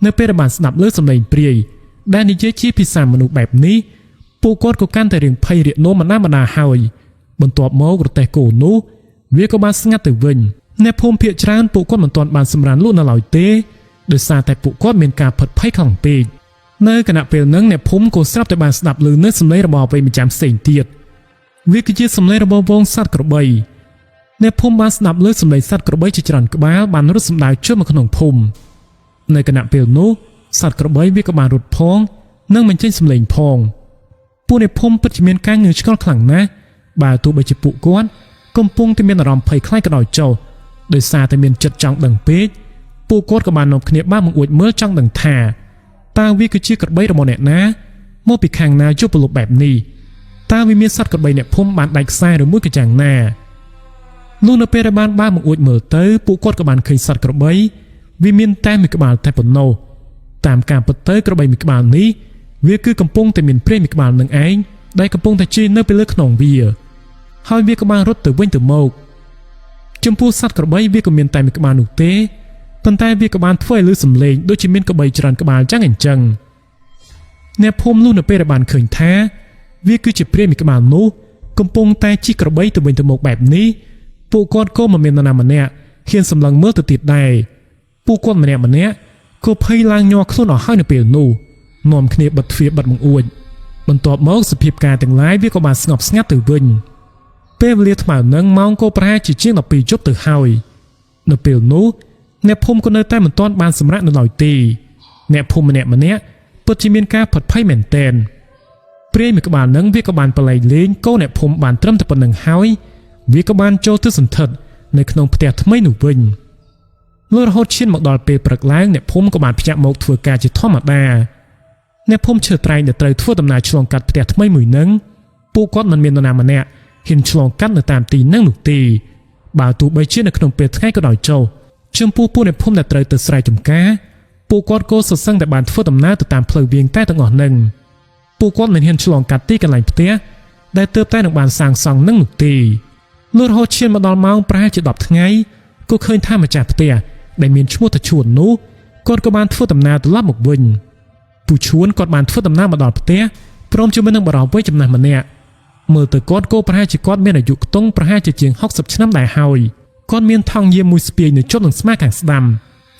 នៅពេលបានស្ដាប់លើសម្លេងព្រាយដែលនិយាយជាភាសាមនុស្សបែបនេះពួកគាត់ក៏កាន់តែរៀងភ័យរាកនោមបណ្ដាហើយបន្ទាប់មករទេះគោនោះវាក៏បានស្ងាត់ទៅវិញអ្នកភូមិភាគច្រើនពួកគាត់មិនទាន់បានសម្រានលក់នៅឡើយទេដោយសារតែពួកគាត់មានការផិតភ័យខ្លាំងពេកនៅគណៈពេលហ្នឹងអ្នកភូមិក៏ស្រាប់តែបានស្ដាប់ឮនៅសម្លេងរបស់អ្វីម្ចាំផ្សេងទៀតវាគឺជាសម្លេងរបស់វងសត្វក្របីអ្នកភូមិបានស្ដាប់ឮសម្លេងសត្វក្របីជាច្រើនក្បាលបានរត់សម្ដៅចូលមកក្នុងភូមិនៅគណៈពេលនោះសត្វក្របីវាក៏បានរត់ផងនិងបញ្ចេញសម្លេងផងពួកអ្នកភូមិពិតជាមានការងឿងឆ្ងល់ខ្លាំងណាស់បើទោះបីជាពួកគាត់កំពុងតែមានអារម្មណ៍ភ័យខ្លាចក៏ដោយចុះដោយសារតែមានចិត្តចង់ដឹងពេកពួកគាត់ក៏បាននាំគ្នាបើកមកអួចមើលចង់ដឹងថាតើវាគឺជាក្របីរបស់អ្នកណាមកពីខាងណាយកប្រលប់បែបនេះតើវាមានសត្វក្របីអ្នកភូមិបានដាច់ខ្សែឬមួយក៏យ៉ាងណានោះនៅពេលដែលបានបើកមកអួចមើលទៅពួកគាត់ក៏បានឃើញសត្វក្របីវាមានតែមួយក្បាលតែប៉ុណ្ណោះតាមការពិតទៅក្របីមួយក្បាលនេះវាគឺកំពុងតែមានព្រាយមួយក្បាលនឹងឯងដែលកំពុងតែជិះនៅពីលើខ្នងវាហើយវាក៏បានរត់ទៅវិញទៅមកចំពោះសត្វក្របីវាក៏មានតែមួយក្បាលនោះទេប៉ុន្តែវាក៏បានធ្វើឲ្យឮសំឡេងដូចជាមានក្របីច្រើនក្បាលចឹងអញ្ចឹងអ្នកភូមិនោះនៅពេលដែលបានឃើញថាវាគឺជាព្រាយមួយក្បាលនោះកំពុងតែជិះក្របីទៅវិញទៅមកបែបនេះពួកគាត់ក៏មិនមាននរណាម្នាក់ហ៊ានសម្លឹងមើលទៅទៀតដែរពួកគាត់ម្នាក់ក៏ភ័យឡើងញ័រខ្លួនអស់ហើយនៅពេលនោះនាំគ្នាបិទទ្វារបិទបង្អួចបន្ទាប់មកសភាពការទាំងឡាយវាក៏បានស្ងប់ស្ងាត់ទៅវិញ ពេលវេលាថ្មនឹងម៉ោងក៏ប្រហែលជាជាង12យប់ទៅហើយនៅពេលនោះអ្នកភូមិក៏នៅតែមិនទាន់បានសម្រាកនៅឡើយទេអ្នកភូមិម្នាក់ពិតជាមានការផិតភ័យមែនទែនព្រាយមួយក្បាលនឹងវាក៏បានប្រឡែងលេងកូនអ្នកភូមិបានត្រឹមតែប៉ុណ្្នឹងហើយវាក៏បានចូលទៅសន្ធិដ្ឋនៅក្នុងផ្ទះថ្មីនោះវិញលុះរហូតឈានមកដល់ពេលព្រឹកឡើងអ្នកភូមិក៏បានភ្ញាក់មកធ្វើការជាធម្មតាអ្នកភូមិឈើត្រែងដែលត្រូវធ្វើដំណើរឆ្លងកាត់ផ្ទះថ្មីមួយនឹងពួកគាត់មិនមាននរណាម្នាក់ហ៊ានឆ្លងកាត់នៅតាមទីនឹងនោះទេបើទោះបីជានៅក្នុងពេលថ្ងៃក៏ដោយចុះចំពោះពួកអ្នកភូមិដែលត្រូវទៅស្រែចម្ការពួកគាត់ក៏សសឹងតែបានធ្វើដំណើរទៅតាមផ្លូវវាងតែទាំងអស់នឹងពួកគាត់មិនហ៊ានឆ្លងកាត់ទីកន្លែងផ្ទះដែលទើបតែនឹងបានសាងសង់នឹងនោះទេលុះរហូតឈានមកដល់ម៉ោងប្រហែលជា10ថ្ងៃក៏ឃើញថាម្ចាស់ផ្ទះដែលមានឈ្មោះថាឈួននោះគាត់ក៏បានធ្វើដំណើរត្រឡប់មកវិញពូឈួនគាត់បានធ្វើដំណើរមកដល់ផ្ទះព្រមជាមួយនឹងបរិវ័យចំណាស់ម្នាក់មើលទៅគាត់ក៏ប្រហែលជាគាត់មានអាយុខ្ទង់ប្រហែលជាជាង60ឆ្នាំដែរហើយគាត់មានថង់យាមមួយស្ពាយនៅជុំនឹងស្មាខាងស្ដាំ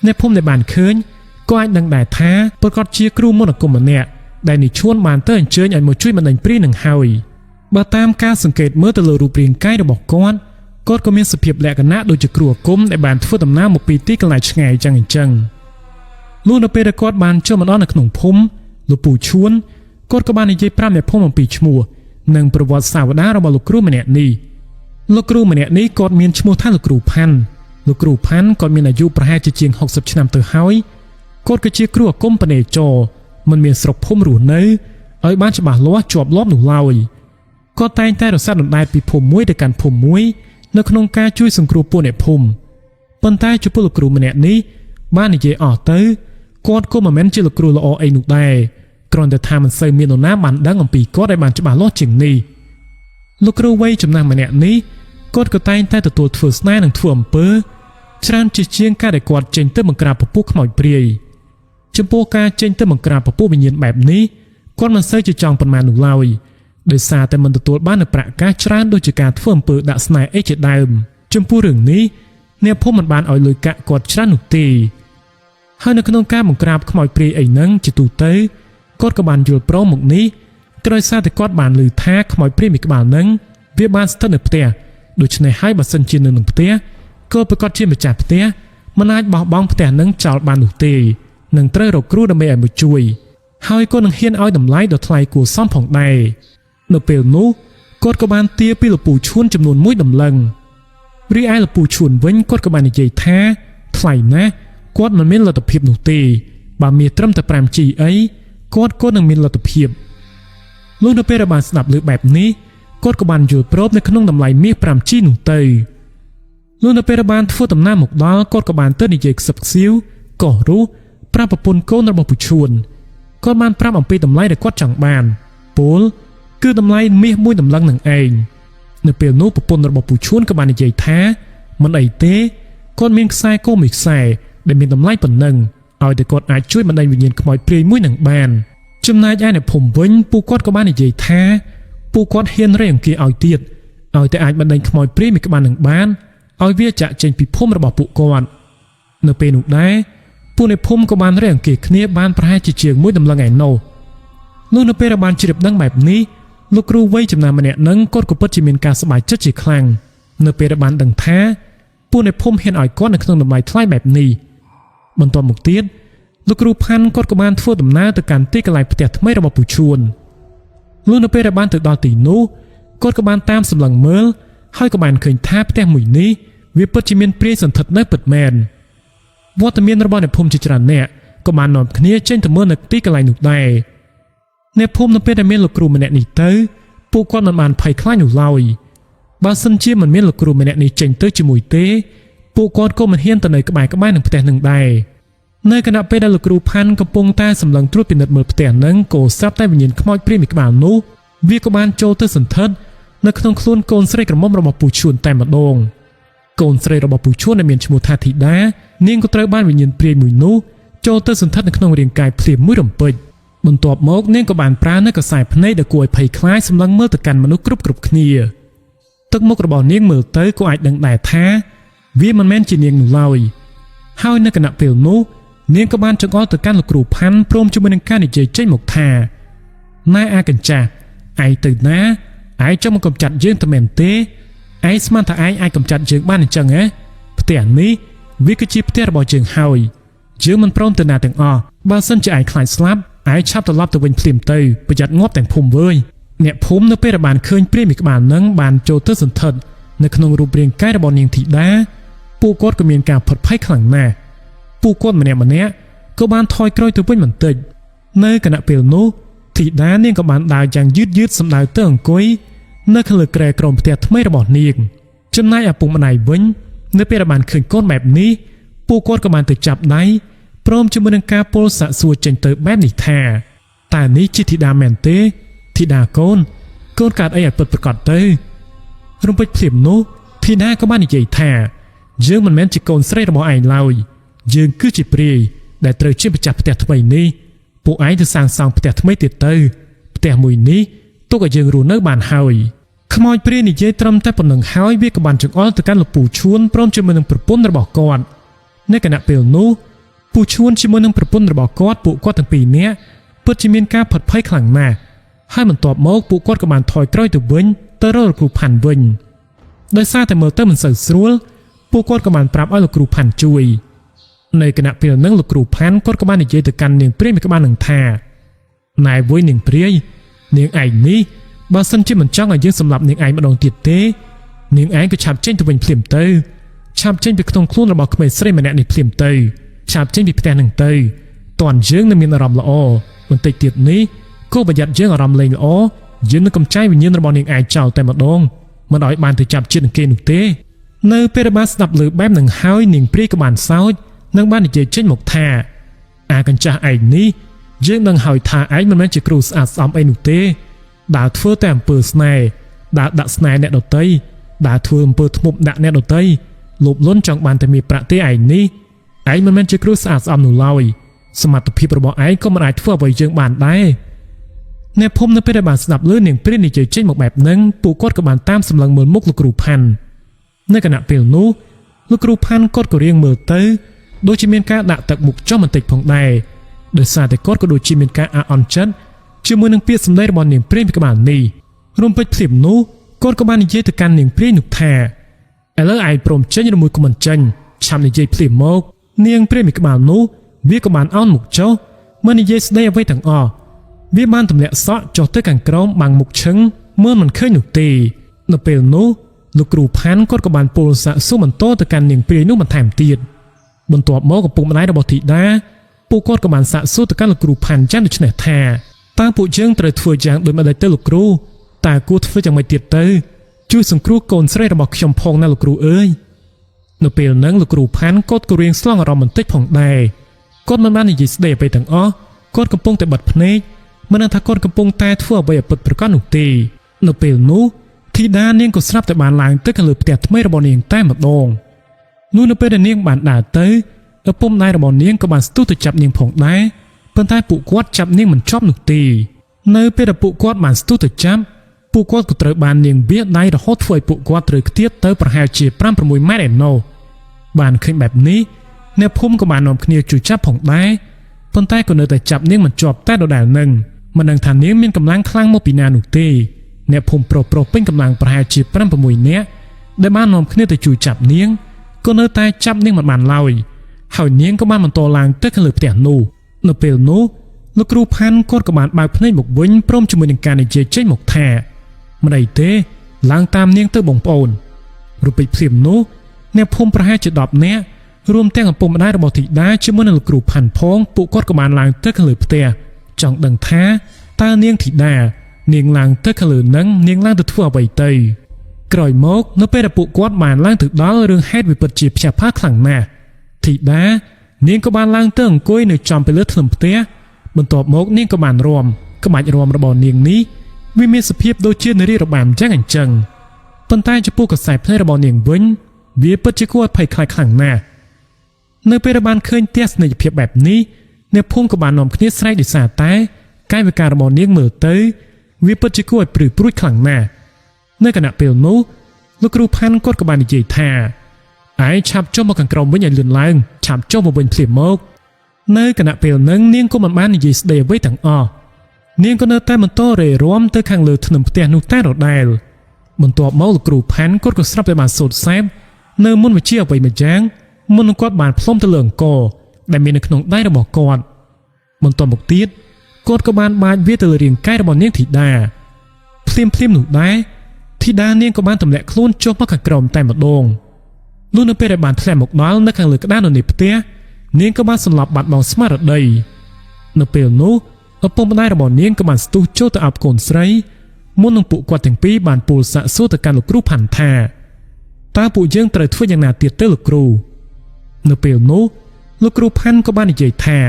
អ្នកភូមិដែលបានឃើញក៏អាចដឹងដែរថាប្រកាសជាគ្រូមន្តអាគមម្នាក់ដែលនេះឈួនបានទៅអញ្ជើញឲ្យមកជួយបណ្ដេញព្រាយនឹងហើយបើតាមការសង្កេតមើលទៅលើរូបរាងកាយរបស់គាត់ក៏មានសភាពលក្ខណៈដូចជាគ្រូអាគមដែលបានធ្វើដំណើរមកពីទីកន្លែងឆ្ងាយអញ្ចឹងលុះនៅពេលដែលគាត់បានចូលមកដល់នៅក្នុងភូមិលោកពូឈួនគាត់ក៏បាននិយាយប្រាប់អ្នកភូមិអំពីឈ្មោះនិងប្រវត្តិសាវតារបស់លោកគ្រូម្នាក់នេះលោកគ្រូម្នាក់នេះគាត់មានឈ្មោះថាលោកគ្រូផាន់លោកគ្រូផាន់គាត់មានអាយុប្រហែលជាង60ឆ្នាំទៅហើយគាត់ក៏ជាគ្រូអាគមបនេចរមិនមានស្រុកភូមិរស់នៅឲ្យបានច្បាស់លាស់ជាប់លាប់នោះឡើយគាត់តែងតែរសាត់ដណ្ដែតពីភូមិមួយទៅកាន់ភូមិមួយនៅក្នុងការជួយសង្គ្រោះពួកអ្នកភូមិប៉ុន្តែចំពោះលោកគ្រូម្នាក់នេះបាននិយាយអស់ទៅគាត់ក៏មិនមែនជាលោកគ្រូល្អអីនោះដែរគ្រាន់តែថាមិនសូវមាននរណាបានដឹងអំពីគាត់ឲ្យបានច្បាស់លាស់ជាងនេះលោកគ្រូវ័យចំណាស់ម្នាក់នេះគាត់ក៏តែងតែទទួលធ្វើស្នេហ៍និងធ្វើអំពើច្រើនជាងការដែលគាត់ចេញទៅបង្ក្រាបពពួកខ្មោចព្រាយចំពោះការចេញទៅបង្ក្រាបពពួកវិញ្ញាណបែបនេះគាត់មិនសូវជាចង់ប៉ុន្មាននោះឡើយដោយសារតែមិនទទួលបាននូវប្រាក់កាសច្រើនដូចជាការធ្វើអំពើដាក់ស្នេហ៍អីជាដើមចំពោះរឿងនេះអ្នកភូមិមិនបានឲ្យលុយកាក់គាត់ច្រើននោះទេហើយនៅក្នុងការបង្ក្រាបខ្មោចព្រាយអីហ្នឹងជាទូទៅគាត់ក៏បានយល់ព្រមមកនេះក្រោយសារតែគាត់បានឮថាខ្មោចព្រាយមួយក្បាលហ្នឹងវាបានស្ថិតនៅផ្ទះដូច្នេះហើយបើសិនជានៅក្នុងផ្ទះក៏ប្រកាសជាម្ចាស់ផ្ទះមិនអាចបោះបង់ផ្ទះហ្នឹងចោលបាននោះទេនឹងត្រូវរកគ្រូដើម្បីឲ្យមកជួយហើយក៏នឹងហ៊ានឲ្យតម្លៃដ៏ថ្លៃគួរសមផងដែរនៅពេលនោះគាត់ក៏បានទារពីលោកពូឈួនចំនួន1តម្លឹងរីឯលោកពូឈួនវិញគាត់ក៏បាននិយាយថាថ្លៃណាស់គាត់មិនមានលទ្ធភាពនោះទេបើមានត្រឹមតែ 5G អីគាត់ក៏នឹងមានលទ្ធភាពលុះនៅពេលដែលបានស្ដាប់ឮបែបនេះគាត់ក៏បានយល់ព្រមនៅក្នុងតម្លៃមាស 5G នោះទៅលុះនៅពេលដែលបានធ្វើដំណើរមកដល់គាត់ក៏បានទៅនិយាយខ្សឹបខ្សៀវកោះរੂប្រាប់ប្រពន្ធកូនរបស់ពូឈួនគាត់បានប្រាប់អំពីតម្លៃដែលគាត់ចង់បានពលគឺតម្លៃមាស1តម្លឹងនឹងឯងនៅពេលនោះប្រពន្ធរបស់ពូឈួនក៏បាននិយាយថាមិនអីទេគាត់មានខ្សែកមួយខ្សែដែលមានតម្លៃប៉ុណ្ណឹងឲ្យតែគាត់អាចជួយបណ្ដេញវិញ្ញាណខ្មោចព្រាយមួយនឹងបានចំណែកឯអ្នកភូមិវិញពួកគាត់ក៏បាននិយាយថាពួកគាត់ហ៊ានរៃអង្គាសឲ្យទៀតឲ្យតែអាចបណ្ដេញខ្មោចព្រាយមួយក្បាលនឹងបានឲ្យវាចាក់ចេញពីភូមិរបស់ពួកគាត់នៅពេលនោះដែរពួកអ្នកភូមិក៏បានរៃអង្គាសគ្នាបានប្រហែលជា1តម្លឹងឯណោះនោះនៅពេលដែលបានជ្រាបដឹងបែបនេះលោកគ្រូវ័យចំណាស់ម្នាក់នឹងគាត់ក៏ពិតជាមានការសប្បាយចិត្តជាខ្លាំងនៅពេលដែលបានដឹងថាពួកអ្នកភូមិហ៊ានឲ្យគាត់នៅក្នុងតម្លៃថ្លៃបែបនេះបន្ទាប់មកទៀតលោកគ្រូផាន់គាត់ក៏បានធ្វើដំណើរទៅកាន់ទីកន្លែងផ្ទះថ្មីរបស់ពូឈួនលុះនៅពេលដែលបានទៅដល់ទីនោះគាត់ក៏បានតាមសម្លឹងមើលហើយក៏បានឃើញថាផ្ទះមួយនេះវាពិតជាមានព្រាយសន្ធិដ្ឋនៅពិតមែនវត្តមានរបស់អ្នកភូមិជាច្រើនអ្នកក៏បាននាំគ្នាចេញទៅមើលនៅទីកន្លែងនោះដែរអ្នកភូមិនៅពេលដែលមានលោកគ្រូម្នាក់នេះទៅពួកគាត់មិនបានភ័យខ្លាចនោះឡើយបើសិនជាមិនមានលោកគ្រូម្នាក់នេះចេញទៅជាមួយទេពួកគាត់ក៏មិនហ៊ានទៅនៅក្បែរនឹងផ្ទះនឹងដែរនៅគណៈពេលដែលលោកគ្រូផាន់កំពុងតែសម្លឹងត្រួតពិនិត្យមើលផ្ទះនឹងក៏ស្រាប់តែវិញ្ញាណខ្មោចព្រាយមួយក្បាលនោះវាក៏បានចូលទៅសន្ធិដ្ឋនៅក្នុងខ្លួនកូនស្រីក្រមុំរបស់ពូឈួនតែម្ដងកូនស្រីរបស់ពូឈួនដែលមានឈ្មោះថាធីតានាងក៏ត្រូវបានវិញ្ញាណព្រាយមួយនោះចូលទៅសន្ធិដ្ឋនៅក្នុងរាងកាយភ្លាមមួយរំពេចបន្ទាប់មកនាងក៏បានប្រើនៅកសែភ្នែកដែលគួរឲ្យភ័យខ្លាចសម្លឹងមើលទៅកាន់មនុស្សគ្រប់គ្នាទឹកមុខរបស់នាងមើលទៅក៏អាចដឹងដែរថាវាមិនមែនជានាងនោះឡើយហើយនៅគណៈពេលនោះនាងក៏បានចង្អុលទៅកាន់លោកគ្រូផាន់ព្រមជាមួយនឹងការនិយាយចេញមកថាណែអាកញ្ចាស់ឯងទៅណាឯងចង់មកកំចាត់យើងទៅមែនទេ ឯងស្មានថាឯងអាចកំចាត់យើងបានអញ្ចឹងហ៎ផ្ទះនេះវាគឺជាផ្ទះរបស់យើងហើយយើងមិនព្រមទៅណាទាំងអស់បើសិនជាឯងខ្លាចស្លាប់ឯងឆាប់ត្រឡប់ទៅវិញភ្លាមទៅប្រយ័ត្នងាប់ទាំងភូមិវើយអ្នកភូមិនៅពេលដែលបានឃើញព្រាយមួយក្បាលនឹងបានចូលទៅសន្ធិដ្ឋនៅក្នុងរូបរាងកាយរបស់នាងធីតាពួកគាត់ក៏មានការផុតភ័យខ្លាំងណាស់ពួកគាត់ម្នាក់ក៏បានថយក្រោយទៅវិញបន្តិចនៅគណៈពេលនោះធីតានាងក៏បានដើរយ៉ាងយឺតសម្ដៅទៅអង្គុយនៅខាងលើគ្រែក្រោមផ្ទះថ្មីរបស់នាងចំណែកឪពុកម្ដាយវិញនៅពេលដែលបានឃើញកូនបែបនេះពួកគាត់ក៏បានទៅចាប់ដៃព្រមជាមួយនឹងការពោលសាកសួរចេញទៅបែបនេះថាតើនេះជាធីតាមែនទេធីតាកូនកើតអីឲ្យពិតប្រាកដទៅរំពេចភ្លាមនោះធីតាក៏បាននិយាយថាយើងមិនមែនជាកូនស្រីរបស់ឯងឡើយយើងគឺជាព្រាយដែលត្រូវជាម្ចាស់ផ្ទះថ្មីនេះពួកឯងទៅសាងសង់ផ្ទះថ្មីទៀតទៅផ្ទះមួយនេះទុកឲ្យយើងរស់នៅបានហើយខ្មោចព្រាយនិយាយត្រឹមតែប៉ុណ្្នឹងហើយវាក៏បានចង្អុលទៅកាន់លោកពូឈួនព្រមជាមួយនឹងប្រពន្ធរបស់គាត់នៅគណៈពេលនោះពូឈួនជាមួយនឹងប្រពន្ធរបស់គាត់ពួកគាត់ទាំងពីរនាក់ពិតជាមានការផាត់ភ័យខ្លាំងណាស់ហើយបន្ទាប់មកពួកគាត់ក៏បានថយក្រោយទៅវិញទៅរកលោកគ្រូផាន់វិញដោយសារតែមើលទៅមិនសូវស្រួលពួកគាត់ក៏បានប្រាប់ឲ្យលោកគ្រូផាន់ជួយនៅគណៈពេលហ្នឹងលោកគ្រូផាន់គាត់ក៏បាននិយាយទៅកាន់នាងព្រាយមួយក្បាលនឹងថាណែវុយនាងព្រាយនាងឯងនេះបើសិនជាមិនចង់ឲ្យយើងសម្លាប់នាងឯងម្ដងទៀតទេនាងឯងក៏ឆាប់ចេញទៅវិញភ្លាមទៅឆាប់ចេញពីក្នុងខ្លួនរបស់ក្មេងស្រីម្នាក់នេះភ្លាមទៅឆាប់ចេញពីផ្ទះនឹងទៅតើយើងនឹងមានអារម្មណ៍ល្អបន្តិចទៀតនេះក៏ប្រយ័ត្នយើងអារម្មណ៍លេងល្អយើងនឹងកំចាយវិញ្ញាណរបស់នាងឯងចោលតែម្ដងមិនឲ្យបានទៅចាប់ជាតិនឹងគេនោះទេនៅពេលដែលបានស្ដាប់លើបែបនឹងហើយនាងព្រាយក៏បានសើចនិងបាននិយាយចេញមកថាអាកញ្ចាស់ឯងនេះយើងនឹងហើយថាឯងមិនមែនជាគ្រូស្អាតស្អំអីនោះទេដើរធ្វើតែអំពើស្នេហ៍ដើរដាក់ស្នេហ៍អ្នកដទៃដើរធ្វើអំពើធ្មប់ដាក់អ្នកដទៃលោភលន់ចង់បានតែមានប្រាក់ទេឯងនេះឯងមិនមែនជាគ្រូស្អាតស្អំនោះឡើយសមត្ថភាពរបស់ឯងក៏មិនអាចធ្វើអ្វីយើងបានដែរអ្នកភូមិនៅពេលដែលបានស្ដាប់ឮនាងព្រាយនិយាយចេញមកបែបហ្នឹងពួកគាត់ក៏បានតាមសម្លឹងមើលមុខលោកគ្រូផាន់នៅគណៈពេលនោះលោកគ្រូផាន់គាត់ក៏រៀងមើលទៅដូចជាមានការដាក់ទឹកមុខចុះបន្តិចផងដែរដោយសារតែគាត់ក៏ដូចជាមានការអាក់អន់ចិត្តជាមួយនឹងពាក្យសម្ដីរបស់នាងព្រាយពីក្បាលនេះរំពេចភ្លាមនោះគាត់ក៏បាននិយាយទៅកាន់នាងព្រាយនោះថាឥឡូវឯងព្រមចេញឬមួយក៏មិនចេញឆាប់និយាយភ្លាមមកនាងព្រាយពីក្បាលនោះវាក៏បានអោនមុខចុះមិននិយាយស្ដីអ្វីទាំងអស់វាបានទម្លាក់សក់ចុះទៅខាងក្រោមបាំងមុខឈឹងមើលមិនឃើញនោះទេនៅពេលនោះលោកគ្រូផាន់គាត់ក៏បានពោលសាកសួរបន្តទៅកាន់នាងព្រាយនោះបន្ថែមទៀតបន្ទាប់មកឪពុកម្ដាយរបស់ធីតាពួកគាត់ក៏បានសាកសួរទៅកាន់លោកគ្រូផាន់ចាំដូច្នេះថាតើពួកយើងត្រូវធ្វើយ៉ាងដូចម្ដេចទៅលោកគ្រូតើគួរធ្វើយ៉ាងម៉េចទៀតទៅជួយសង្គ្រោះកូនស្រីរបស់ខ្ញុំផងណាលោកគ្រូអើយនៅពេលហ្នឹងលោកគ្រូផាន់គាត់ក៏រៀងស្លងអារម្មណ៍បន្តិចផងដែរគាត់មិនបាននិយាយស្ដីអ្វីទាំងអស់គាត់កំពុងតែបិទភ្នែកមិនដឹងថាគាត់កំពុងតែធ្វើអ្វីឲ្យពិតប្រាកដនោះទេនៅពេលនោះធីតានាងក៏ស្រាប់តែបានឡើងទៅខាងលើផ្ទះថ្មីរបស់នាងតែម្ដងនោះនៅពេលដែលនាងបានដើរទៅឪពុកម្ដាយរបស់នាងក៏បានស្ទុះទៅចាប់នាងផងដែរប៉ុន្តែពួកគាត់ចាប់នាងមិនជាប់នោះទេនៅពេលដែលពួកគាត់បានស្ទុះទៅចាប់ពួកគាត់ក៏ត្រូវបាននាងវាដៃរហូតធ្វើឲ្យពួកគាត់ត្រូវខ្ទាតទៅប្រហែលជា 5-6 ម៉ែត្រឯណោះបានឃើញបែបនេះអ្នកភូមិក៏បាននាំគ្នាជួយចាប់ផងដែរប៉ុន្តែក៏នៅតែចាប់នាងមិនជាប់តែដដែលនឹងមិនដឹងថានាងមានកម្លាំងខ្លាំងមកពីណានោះទេអ្នកភូមិប្រុសពេញកម្លាំងប្រហែលជា 5-6 នាក់ដែលបាននាំគ្នាទៅជួយចាប់នាងក៏នៅតែចាប់នាងមិនបានឡើយហើយនាងក៏បានបន្តឡើងទៅខាងលើផ្ទះនោះនៅពេលនោះលោកគ្រូផាន់គាត់ក៏បានបើកភ្នែកមកវិញព្រមជាមួយនឹងការនិយាយចេញមកថាមិនអីទេឡើងតាមនាងទៅបងប្អូនរូបពេចភ្លាមនោះអ្នកភូមិប្រហែលជា10នាក់រួមទាំងឪពុកម្ដាយរបស់ធីតាជាមួយនឹងលោកគ្រូផាន់ផងពួកគាត់ក៏បានឡើងទៅខាងលើផ្ទះចង់ដឹងថាតើនាងធីតានាងឡើងទៅខាងលើនឹងនាងឡើងទៅធ្វើអ្វីទៅក្រោយមកនៅពេលដែលពួកគាត់បានឡើងទៅដល់រឿងហេតុវាពិតជាភ្ញាក់ផ្អើលខ្លាំងណាស់ធីតានាងក៏បានឡើងទៅអង្គុយនៅចំពីលើធ្នឹមផ្ទះបន្ទាប់មកនាងក៏បានរាំក្បាច់រាំរបស់នាងនេះវាមានសភាពដូចជានារីរបាំយ៉ាងអញ្ចឹងប៉ុន្តែចំពោះកសែភ្នែករបស់នាងវិញវាពិតជាគួរឲ្យភ័យខ្លាចខ្លាំងណាស់នៅពេលដែលបានឃើញទស្សនីយភាពបែបនេះអ្នកភូមិក៏បាននាំគ្នាស្រែកដោយសារតែកាយវិការរបស់នាងមើលទៅវាពិតជាគួរឲ្យព្រឺព្រួចខ្លាំងណាស់នៅគណៈពេលនោះលោកគ្រូផាន់គាត់ក៏បាននិយាយថាឯងឆាប់ចុះមកខាងក្រោមវិញឲ្យលឿនឡើងឆាប់ចុះមកវិញភ្លាមមកនៅគណៈពេលហ្នឹងនាងក៏មិនបាននិយាយស្ដីអ្វីទាំងអស់នាងក៏នៅតែបន្តរេរាំទៅខាងលើធ្នឹមផ្ទះនោះតែដដែល បន្ទាប់មកលោកគ្រូផាន់គាត់ក៏ស្រាប់តែបានសូត្រសែបនៅមុនវិជាអ្វីមួយយ៉ាងមុននឹងគាត់បានផ្លុំទៅលើអង្គរដែលមាននៅក្នុងដៃរបស់គាត់បន្ទាប់មកទៀតគាត់ក៏បានបាចវាទៅលើរាងកាយរបស់នាងធីតាភ្លាមនោះដែរធីតានាងក៏បានទម្លាក់ខ្លួនចុះមកខាងក្រោមតែម្ដងលុះនៅពេលដែលបានធ្លាក់មកដល់នៅខាងលើក្តារនៅនៃផ្ទះនាងក៏បានសន្លប់បាត់បង់ស្មារតីនៅពេលនោះឪពុកម្ដាយរបស់នាងក៏បានស្ទុះចូលទៅអោបកូនស្រីមុននឹងពួកគាត់ទាំងពីរបានពោលសាកសួរទៅកាន់លោកគ្រូផាន់ថាតើពួកយើងត្រូវធ្វើយ៉ាងណាទៀតទៅលោកគ្រូនៅពេលនោះលោកគ្រូផាន់ក៏បាននិយាយថា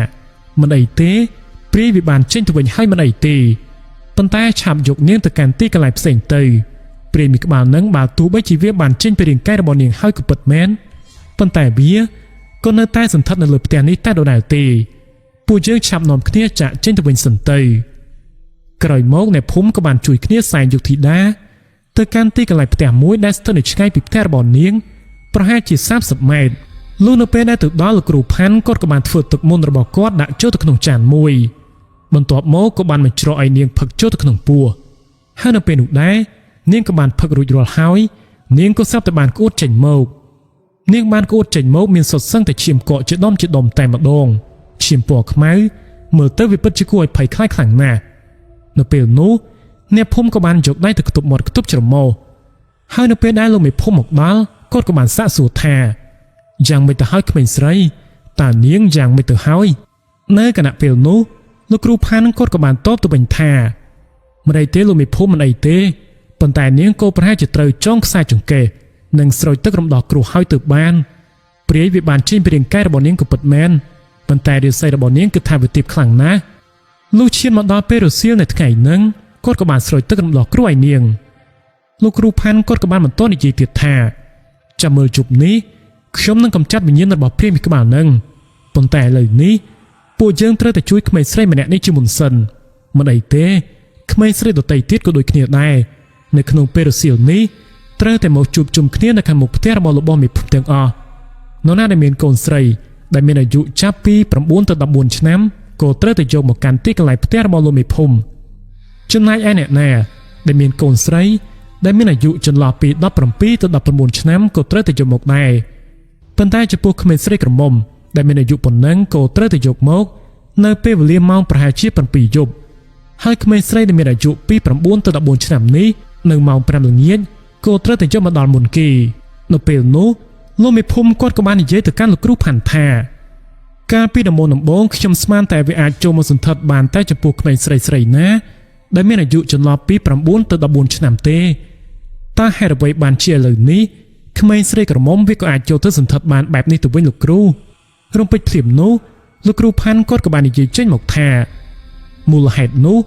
មិនអីទេព្រាយវាបានចេញទៅវិញហើយមិនអីទេប៉ុន្តែឆាប់យកនាងទៅកាន់ទីកន្លែងផ្សេងទៅព្រាយមីក្បាលនឹងបើទោះបីជាវាបានចេញពីរាងកាយរបស់នាងហើយក៏ពិតមែនប៉ុន្តែវាក៏នៅតែសន្ធិដ្ឋនៅលើផ្ទះនេះតែដដែលទេពួកយើងឆាប់នាំគ្នាចាក់ចេញទៅវិញសិនទៅក្រោយមកអ្នកភូមិក៏បានជួយគ្នាសែងយកធីតាទៅកាន់ទីកន្លែងផ្ទះមួយដែលស្ថិតនៅឆ្ងាយពីផ្ទះរបស់នាងប្រហែលជា30 ម៉ែត្រលុះនៅពេលដែលទៅដល់លោកគ្រូផាន់គាត់ក៏បានធ្វើទឹកមន្តរបស់គាត់ដាក់ចូលទៅក្នុងចានមួយបន្ទាប់មកក៏បានបញ្ច្រកឲ្យនាងផឹកចូលទៅក្នុងពោះហើយនៅពេលនោះដែរនាងក៏បានផឹករួចរាល់ហើយនាងក៏ស្រាប់តែបានក្អួតចេញមកនាងបានក្អួតចេញមកមានសុទ្ធសឹងតែឈាមកកជាដុំតែម្ដងឈាមពណ៌ខ្មៅមើលទៅវាពិតជាគួរឲ្យភ័យខ្លាចខ្លាំងណាស់នៅពេលនោះអ្នកភូមិក៏បានយកដៃទៅខ្ទប់មាត់ខ្ទប់ច្រមុះហើយនៅពេលដែលលោកមេភូមិមកដល់គាត់ក៏បានសាកសួរថាយ៉ាងមិនទៅហើយក្មេងស្រីតើនាងយ៉ាងមិនទៅហើយនៅគណៈពេលនោះលោកគ្រូផាន់គាត់ក៏បានតបទៅវិញថាមិនអីទេលោកមេភូមិមិនអីទេប៉ុន្តែនាងក៏ប្រហែលជាត្រូវចងខ្សែចង្កេះនិងស្រោចទឹករំដោះគ្រោះហើយទៅបានព្រាយវាបានចេញពីរាងកាយរបស់នាងក៏ពិតមែនប៉ុន្តែរាសីរបស់នាងគឺថាវាទាបខ្លាំងណាស់លុះឈានមកដល់ពេលរសៀលនៅថ្ងៃហ្នឹងគាត់ក៏បានស្រោចទឹករំដោះគ្រោះឲ្យនាងលោកគ្រូផាន់គាត់ក៏បានបន្តនិយាយទៀតថាចាំមើលជប់នេះខ្ញុំនឹងកំចាត់វិញ្ញាណរបស់ព្រាយមីក្បាលហ្នឹងប៉ុន្តែឥឡូវនេះពួកយើងត្រូវតែជួយក្មេងស្រីម្នាក់នេះជាមុនសិនមិនអីទេក្មេងស្រីដទៃទៀតក៏ដូចគ្នាដែរនៅក្នុងពេលរសៀលនេះត្រូវតែមកជួបជុំគ្នានៅខាងមុខផ្ទះរបស់លោកបងមេភូមិទាំងអស់នរណាដែលមានកូនស្រីដែលមានអាយុចាប់ពី9ទៅ14ឆ្នាំក៏ត្រូវតែយកមកកាន់ទីកន្លែងផ្ទះរបស់លោកមេភូមិចំណែកឯអ្នកណាដែលមានកូនស្រីដែលមានអាយុចន្លោះពី17ទៅ19ឆ្នាំក៏ត្រូវតែយកមកដែរប៉ុន្តែចំពោះក្មេងស្រីក្រមុំដែលមានអាយុប៉ុណ្ណឹងក៏ត្រូវតែយកមកនៅពេលវេលាម៉ោងប្រហែលជា7យប់ហើយក្មេងស្រីដែលមានអាយុពី9ទៅ14ឆ្នាំនេះនៅម៉ោង5ល្ងាចក៏ត្រូវតែយកមកដល់មុនគេនៅពេលនោះលោកមេភូមិគាត់ក៏បាននិយាយទៅកាន់លោកគ្រូផាន់ថាកាលពីដំបូងខ្ញុំស្មានតែវាអាចចូលមកសន្ធិដ្ឋបានតែចំពោះក្មេងស្រីណាដែលមានអាយុចន្លោះពី9ទៅ14ឆ្នាំទេតើហេតុអ្វីបានជាឥឡូវនេះក្មេងស្រីក្រមុំវាក៏អាចចូលទៅសន្ធិដ្ឋបានបែបនេះទៅវិញលោកគ្រូរំពេចភ្លាមនោះលោកគ្រូផាន់គាត់ក៏បាននិយាយចេញមកថាមូលហេតុនោះ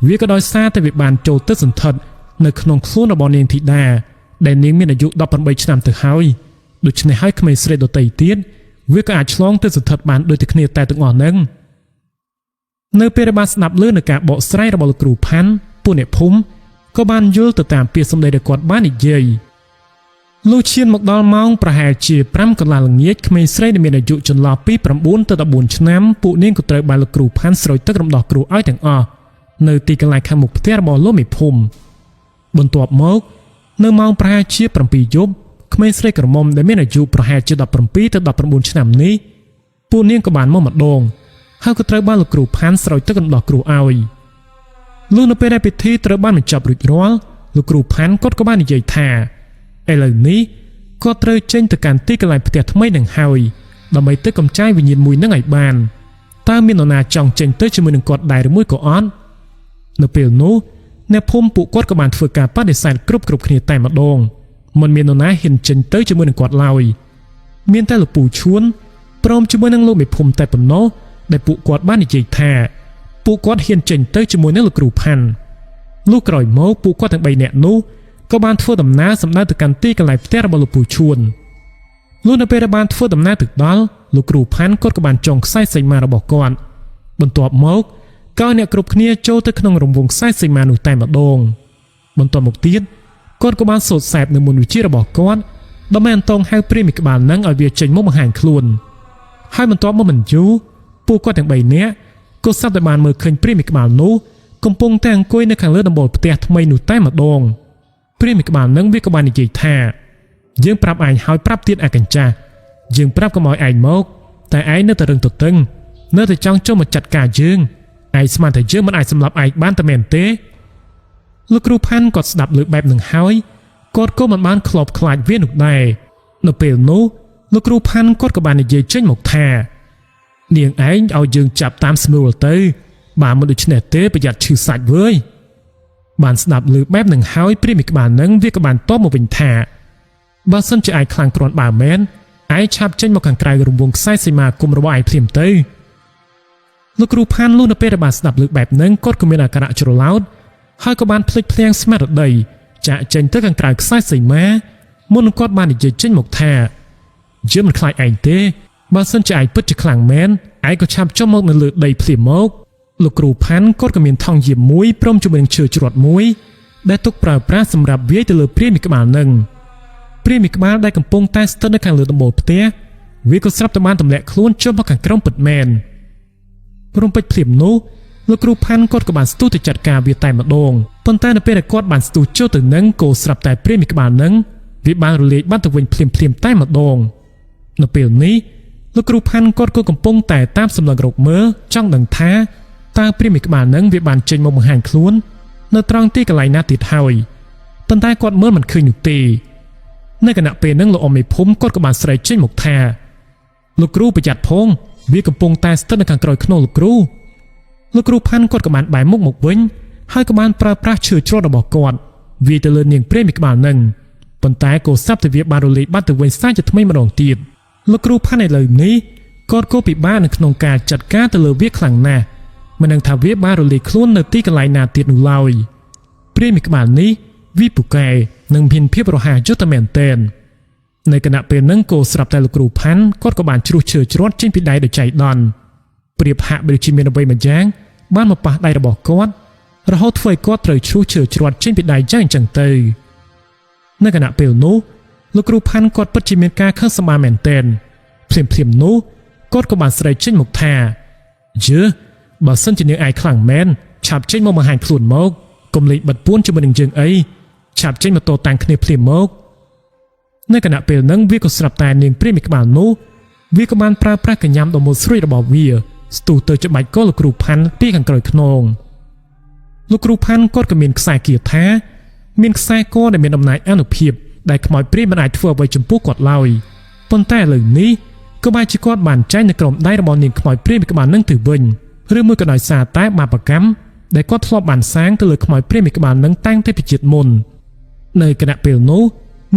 វាក៏ដោយសារតែវាបានចូលទៅសន្ធិដ្ឋនៅក្នុងខ្លួនរបស់នាងធីតាដែលនាងមានអាយុ18ឆ្នាំទៅហើយដូច្នេះហើយក្មេងស្រីដទៃទៀតវាក៏អាចឆ្លងទៅសន្ធិដ្ឋបានដូចតែគ្នាតែទាំងអស់ហ្នឹងនៅពេលដែលបានស្ដាប់ឮនៅការបកស្រាយរបស់លោកគ្រូផាន់ពួកអ្នកភូមិក៏បានយល់ទៅតាមពាក្យសម្ដីដែលគាត់បាននិយាយលុះឈានមកដល់ម៉ោងប្រហែលជា5កន្លះល្ងាចក្មេងស្រីដែលមានអាយុចន្លោះពី9ទៅ14ឆ្នាំពួកនាងក៏ត្រូវបានលោកគ្រូផាន់ស្រោចទឹករំដោះគ្រោះឲ្យទាំងអស់នៅទីកន្លែងខាងមុខផ្ទះរបស់លោកមេភូមិបន្ទាប់មកនៅម៉ោងប្រហែលជា7យប់ក្មេងស្រីក្រមុំដែលមានអាយុប្រហែលជា17ទៅ19ឆ្នាំនេះពួកនាងក៏បានមកម្ដងហើយក៏ត្រូវបានលោកគ្រូផាន់ស្រោចទឹករំដោះគ្រោះឲ្យលុះនៅពេលដែលពិធីត្រូវបានបញ្ចប់រួចរាល់លោកគ្រូផាន់គាត់ក៏បាននិយាយថាឥឡូវនេះគាត់ត្រូវចេញទៅកាន់ទីកន្លែងផ្ទះថ្មីនឹងហើយដើម្បីទៅកំចាយវិញ្ញាណមួយនឹងឲ្យបានតើមាននរណាចង់ចេញទៅជាមួយនឹងគាត់ដែរឬមួយក៏អត់នៅពេលនោះអ្នកភូមិពួកគាត់ក៏បានធ្វើការបដិសេធគ្រប់គ្នាតែម្ដងមិនមាននរណាហ៊ានចេញទៅជាមួយនឹងគាត់ឡើយមានតែលោកពូឈួនព្រមជាមួយនឹងលោកមេភូមិតែប៉ុណ្ណោះដែលពួកគាត់បាននិយាយថាពួកគាត់ហ៊ានចេញទៅជាមួយនឹងលោកគ្រូផាន់លុះក្រោយមកពួកគាត់ទាំង3នាក់នោះក៏បានធ្វើដំណើរសម្ដៅទៅកាន់ទីកន្លែងផ្ទះរបស់លោកពូឈួនលុះនៅពេលដែលបានធ្វើដំណើរទៅដល់លោកគ្រូផាន់គាត់ក៏បានចងខ្សែសីមារបស់គាត់បន្ទាប់មកក៏អ្នកគ្រប់គ្នាចូលទៅក្នុងរង្វង់ខ្សែសីមានោះតែម្ដងបន្ទាប់មកទៀតគាត់ក៏បានសូត្រសែបនៅមុនវិជារបស់គាត់ដើម្បីអន្តងហៅព្រាយមីក្បាលនឹងឲ្យវាចេញមកបង្ហាញខ្លួនហើយបន្ទាប់មកមិនយូរពួកគាត់ទាំង3នាក់ក៏ស្រាប់តែបានមើលឃើញព្រាយមីក្បាលនោះកំពុងតែអង្គុយនៅខាងលើដំបូលផ្ទះថ្មីនោះតែម្ដង ព្រាមីក្បាលនឹងវាក៏បាននិយាយថាយើងប្រាប់ឯងហើយប្រាប់ទៀតឯកញ្ចាស់យើងប្រាប់កុំឲ្យឯងមកតែឯងនៅតែរឹងទទឹងនៅតែចង់ចូលមកចាត់ការយើងឯងស្មានថាយើងមិនអាចសម្លាប់ឯងបានតែមែនទេលោកគ្រូផាន់គាត់ស្ដាប់លើបែបនឹងហើយគាត់ក៏មិនបានខ្លោបខ្លាចវានោះដែរនៅពេលនោះលោកគ្រូផាន់គាត់ក៏បាននិយាយចេញមកថានាងឯងឲ្យយើងចាប់តាមស្រួលទៅបើមិនដូច្នេះទេប្រយ័ត្នឈឺសាច់វើយបានស្ដាប់លើបែបនឹងហើយព្រាមីក្បាលនឹងវាក៏បានតបមកវិញថាបើសិនជាឯងខ្លាំងគ្រាន់បើមែនឯងឆាប់ចេញមកខាងក្រៅរង្វង់ខ្សែសីមាគុំរបស់ឯងភ្លាមទៅលោកគ្រូផាន់លុះនៅពេលដែលបានស្ដាប់លើបែបនឹងគាត់ក៏មានអាការៈច្រឡោតហើយក៏បានភ្លេចភ្លាំងស្មារតីចាក់ចេញទៅខាងក្រៅខ្សែសីមាមុននឹងគាត់បាននិយាយចេញមកថាយើងមិនខ្លាចឯងទេបើសិនជាឯងពិតជាខ្លាំងមែនឯងក៏ឆាប់ចុះមកនៅលើដីភ្លាមមកលោកគ្រូផាន់គាត់ក៏មានថង់យាមមួយព្រមជាមួយនឹងឈើជ្រត់មួយដែលទុកប្រើប្រាស់សម្រាប់វាយទៅលើព្រាមីក្បាលនឹងព្រាមីក្បាលដែលកំពុងតែស្ថិតនៅខាងលើដំបូលផ្ទះវាក៏ស្រាប់តែបានទម្លាក់ខ្លួនចុះមកខាងក្រោមពិតមែនព្រមពេចភ្លាមនោះលោកគ្រូផាន់គាត់ក៏បានស្ទុះទៅចាត់ការវាតែម្ដងប៉ុន្តែនៅពេលដែលគាត់បានស្ទុះចូលទៅនឹងក៏ស្រាប់តែព្រាមីក្បាលនឹងវាបានរលាយបាត់ទៅវិញភ្លាមតែម្ដងនៅពេលនេះលោកគ្រូផាន់គាត់ក៏កំពុងតែតាមសម្លឹងរកមើលចង់ដឹងថាតើព្រាមីក្បាលនឹងវាបានចេញមកបង្ហាញខ្លួននៅត្រង់ទីកន្លែងណាទៀតហើយប៉ុន្តែគាត់មើលមិនឃើញនោះទេនៅគណៈពេលហ្នឹងលោកអមេភូមិគាត់ក៏បានស្រែកចេញមកថាលោកគ្រូប្រយ័ត្នផងវាកំពុងតែស្ថិតនៅខាងក្រោយខ្នងលោកគ្រូផាន់គាត់ក៏បានបែរមុខមកវិញហើយក៏បានប្រើប្រាស់ឈើជ្រត់របស់គាត់វាទៅលើនាងព្រាមីក្បាលនឹងប៉ុន្តែក៏ស្រាប់តែវាបានរលាយបាត់ទៅវិញសាជាថ្មីម្ដងទៀតលោកគ្រូផាន់ឥឡូវនេះគាត់ក៏ពិបាកនៅក្នុងការចាត់ការទៅលើវាខ្លាំងណាស់មិនដឹងថាវាបានរលាយខ្លួននៅទីកន្លែងណាទៀតនោះឡើយព្រាមីក្បាលនេះវាពូកែនិងមានភាពរហ័សយុទ្ធមែនទែននៅគណៈពេលហ្នឹងក៏ស្រាប់តែលោកគ្រូផាន់គាត់ក៏បានជ្រុះឈើជ្រត់ចេញពីដៃដោយចៃដន្យព្រៀបហាក់ដូចជាមានអ្វីមួយយ៉ាងបានមកប៉ះដៃរបស់គាត់រហូតធ្វើឲ្យគាត់ត្រូវជ្រុះឈើជ្រត់ចេញពីដៃយ៉ាងអញ្ចឹងទៅនៅគណៈពេលនោះលោកគ្រូផាន់គាត់ពិតជាមានការខឹងសម្បាមែនទែនភ្លាមនោះគាត់ក៏បានស្រែកចេញមកថាយឺបើសិនជានាងឯងខ្លាំងមែនឆាប់ចេញមកបង្ហាញខ្លួនមកកុំលេងបិទពួនជាមួយនឹងយើងអីឆាប់ចេញមកតតាំងគ្នាភ្លាមមកនៅគណៈពេលហ្នឹងវាក៏ស្រាប់តែនាងព្រាមីក្បាលនោះវាក៏បានប្រើប្រាស់កញ្ញាំដ៏មុតស្រួយរបស់វាស្ទុះទៅច្បាច់កលោកគ្រូផាន់ពីខាងក្រោយខ្នងលោកគ្រូផាន់គាត់ក៏មានខ្សែគាថាមានខ្សែកដែលមានអំណាចអានុភាពដែលខ្មោចព្រាយមិនអាចធ្វើអ្វីចំពោះគាត់ឡើយប៉ុន្តែឥឡូវនេះក៏បែរជាគាត់បានចាញ់នៅក្រោមដៃរបស់នាងខ្មោចព្រាយមីក្បាលនឹងទៅវិញឬមួយក៏ដោយសារតែបាបកម្មដែលគាត់ធ្លាប់បានសាងទៅលើខ្មោចព្រាយមីក្បាលនឹងតាំងពីជាតិមុននៅគណៈពេលនោះ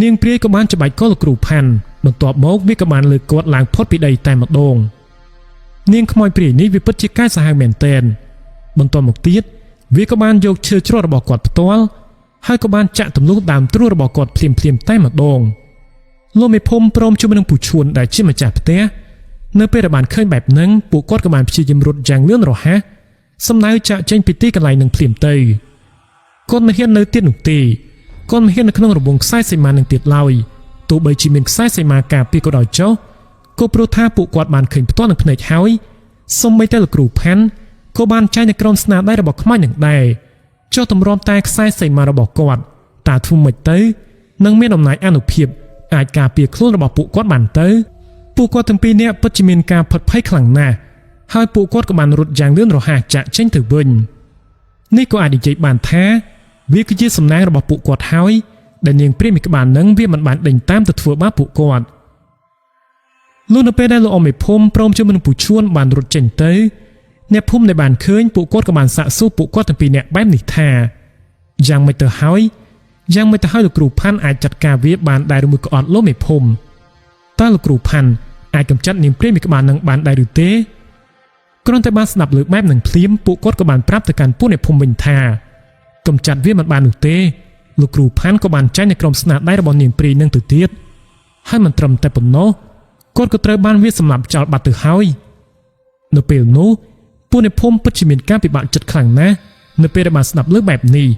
នាងព្រាយក៏បានច្បាច់កលោកគ្រូផាន់បន្ទាប់មកវាក៏បានលើកគាត់ឡើងផុតពីដីតែម្ដងនាងខ្មោចព្រាយនេះវាពិតជាកាយសាហាវមែនទែនបន្ទាប់មកទៀតវាក៏បានយកឈើជ្រត់របស់គាត់ផ្ទាល់ហើយក៏បានចាក់ទម្លុះដើមទ្រូងរបស់គាត់ភ្លាមតែម្ដងលោកមេភូមិព្រមជាមួយនឹងពូឈួនដែលជាម្ចាស់ផ្ទះនៅពេលដែលបានឃើញបែបហ្នឹងពួកគាត់ក៏បានព្យាយាមរត់យ៉ាងលឿនរហ័សសំដៅចាក់ចេញពីទីកន្លែងនឹងភ្លាមទៅគាត់មិនហ៊ាននៅទៀតនោះទេគាត់មិនហ៊ាននៅក្នុងរង្វង់ខ្សែសីមានឹងទៀតឡើយទោះបីជាមានខ្សែសីមាការពារក៏ដោយចុះក៏ព្រោះថាពួកគាត់បានឃើញផ្ទាល់នឹងភ្នែកហើយសូម្បីតែលោកគ្រូផាន់ក៏បានចាញ់នៅក្រោមស្នាដៃរបស់ខ្មោចនឹងដែរចុះតម្រាំតែខ្សែសីមារបស់គាត់តើធ្វើម៉េចទៅនឹងមានអំណាចអានុភាពអាចការពារខ្លួនរបស់ពួកគាត់បានទៅពួកគាត់ទាំងពីរនាក់ពិតជាមានការផិតភ័យខ្លាំងណាស់ហើយពួកគាត់ក៏បានរត់យ៉ាងលឿនរហ័សចាក់ចេញទៅវិញនេះក៏អាចនិយាយបានថាវាគឺជាសំណាងរបស់ពួកគាត់ហើយដែលនាងព្រាមីក្បាលនឹងវាមិនបានដេញតាមទៅធ្វើបាបពួកគាត់លុះនៅពេលដែលលោកអមេភូមិព្រមជាមួយនឹងពូឈួនបានរត់ចេញទៅអ្នកភូមិដែលបានឃើញពួកគាត់ក៏បានសាកសួរពួកគាត់ទាំងពីរនាក់បែបនេះថាយ៉ាងម៉េចទៅហើយលោកគ្រូផាន់អាចចាត់ការវាបានដែរឬមួយក៏អត់លោកមេភូមិតើលោកគ្រូផាន់អាចកម្ចាត់នាងព្រាមីក្បាលនឹងបានដែរឬទេគ្រាន់តែបានស្ដាប់លើបែបនឹងភ្លាមពួកគាត់ក៏បានប្រាប់ទៅកាន់ពួកអ្នកភូមិវិញថាកម្ចាត់វាមិនបាននោះទេលោកគ្រូផាន់ក៏បានចាញ់នៅក្រុមស្នាដៃរបស់នាងព្រាយនឹងទៅទៀតហើយមិនត្រឹមតែប៉ុណ្ណោះគាត់ក៏ត្រូវបានវាសម្លាប់ចោលបាត់ទៅហើយនៅពេលនោះពួកអ្នកភូមិពិតជាមានការពិបាកចិត្តខ្លាំងណាស់នៅពេលដែលបានស្ដាប់លើបែបនេះ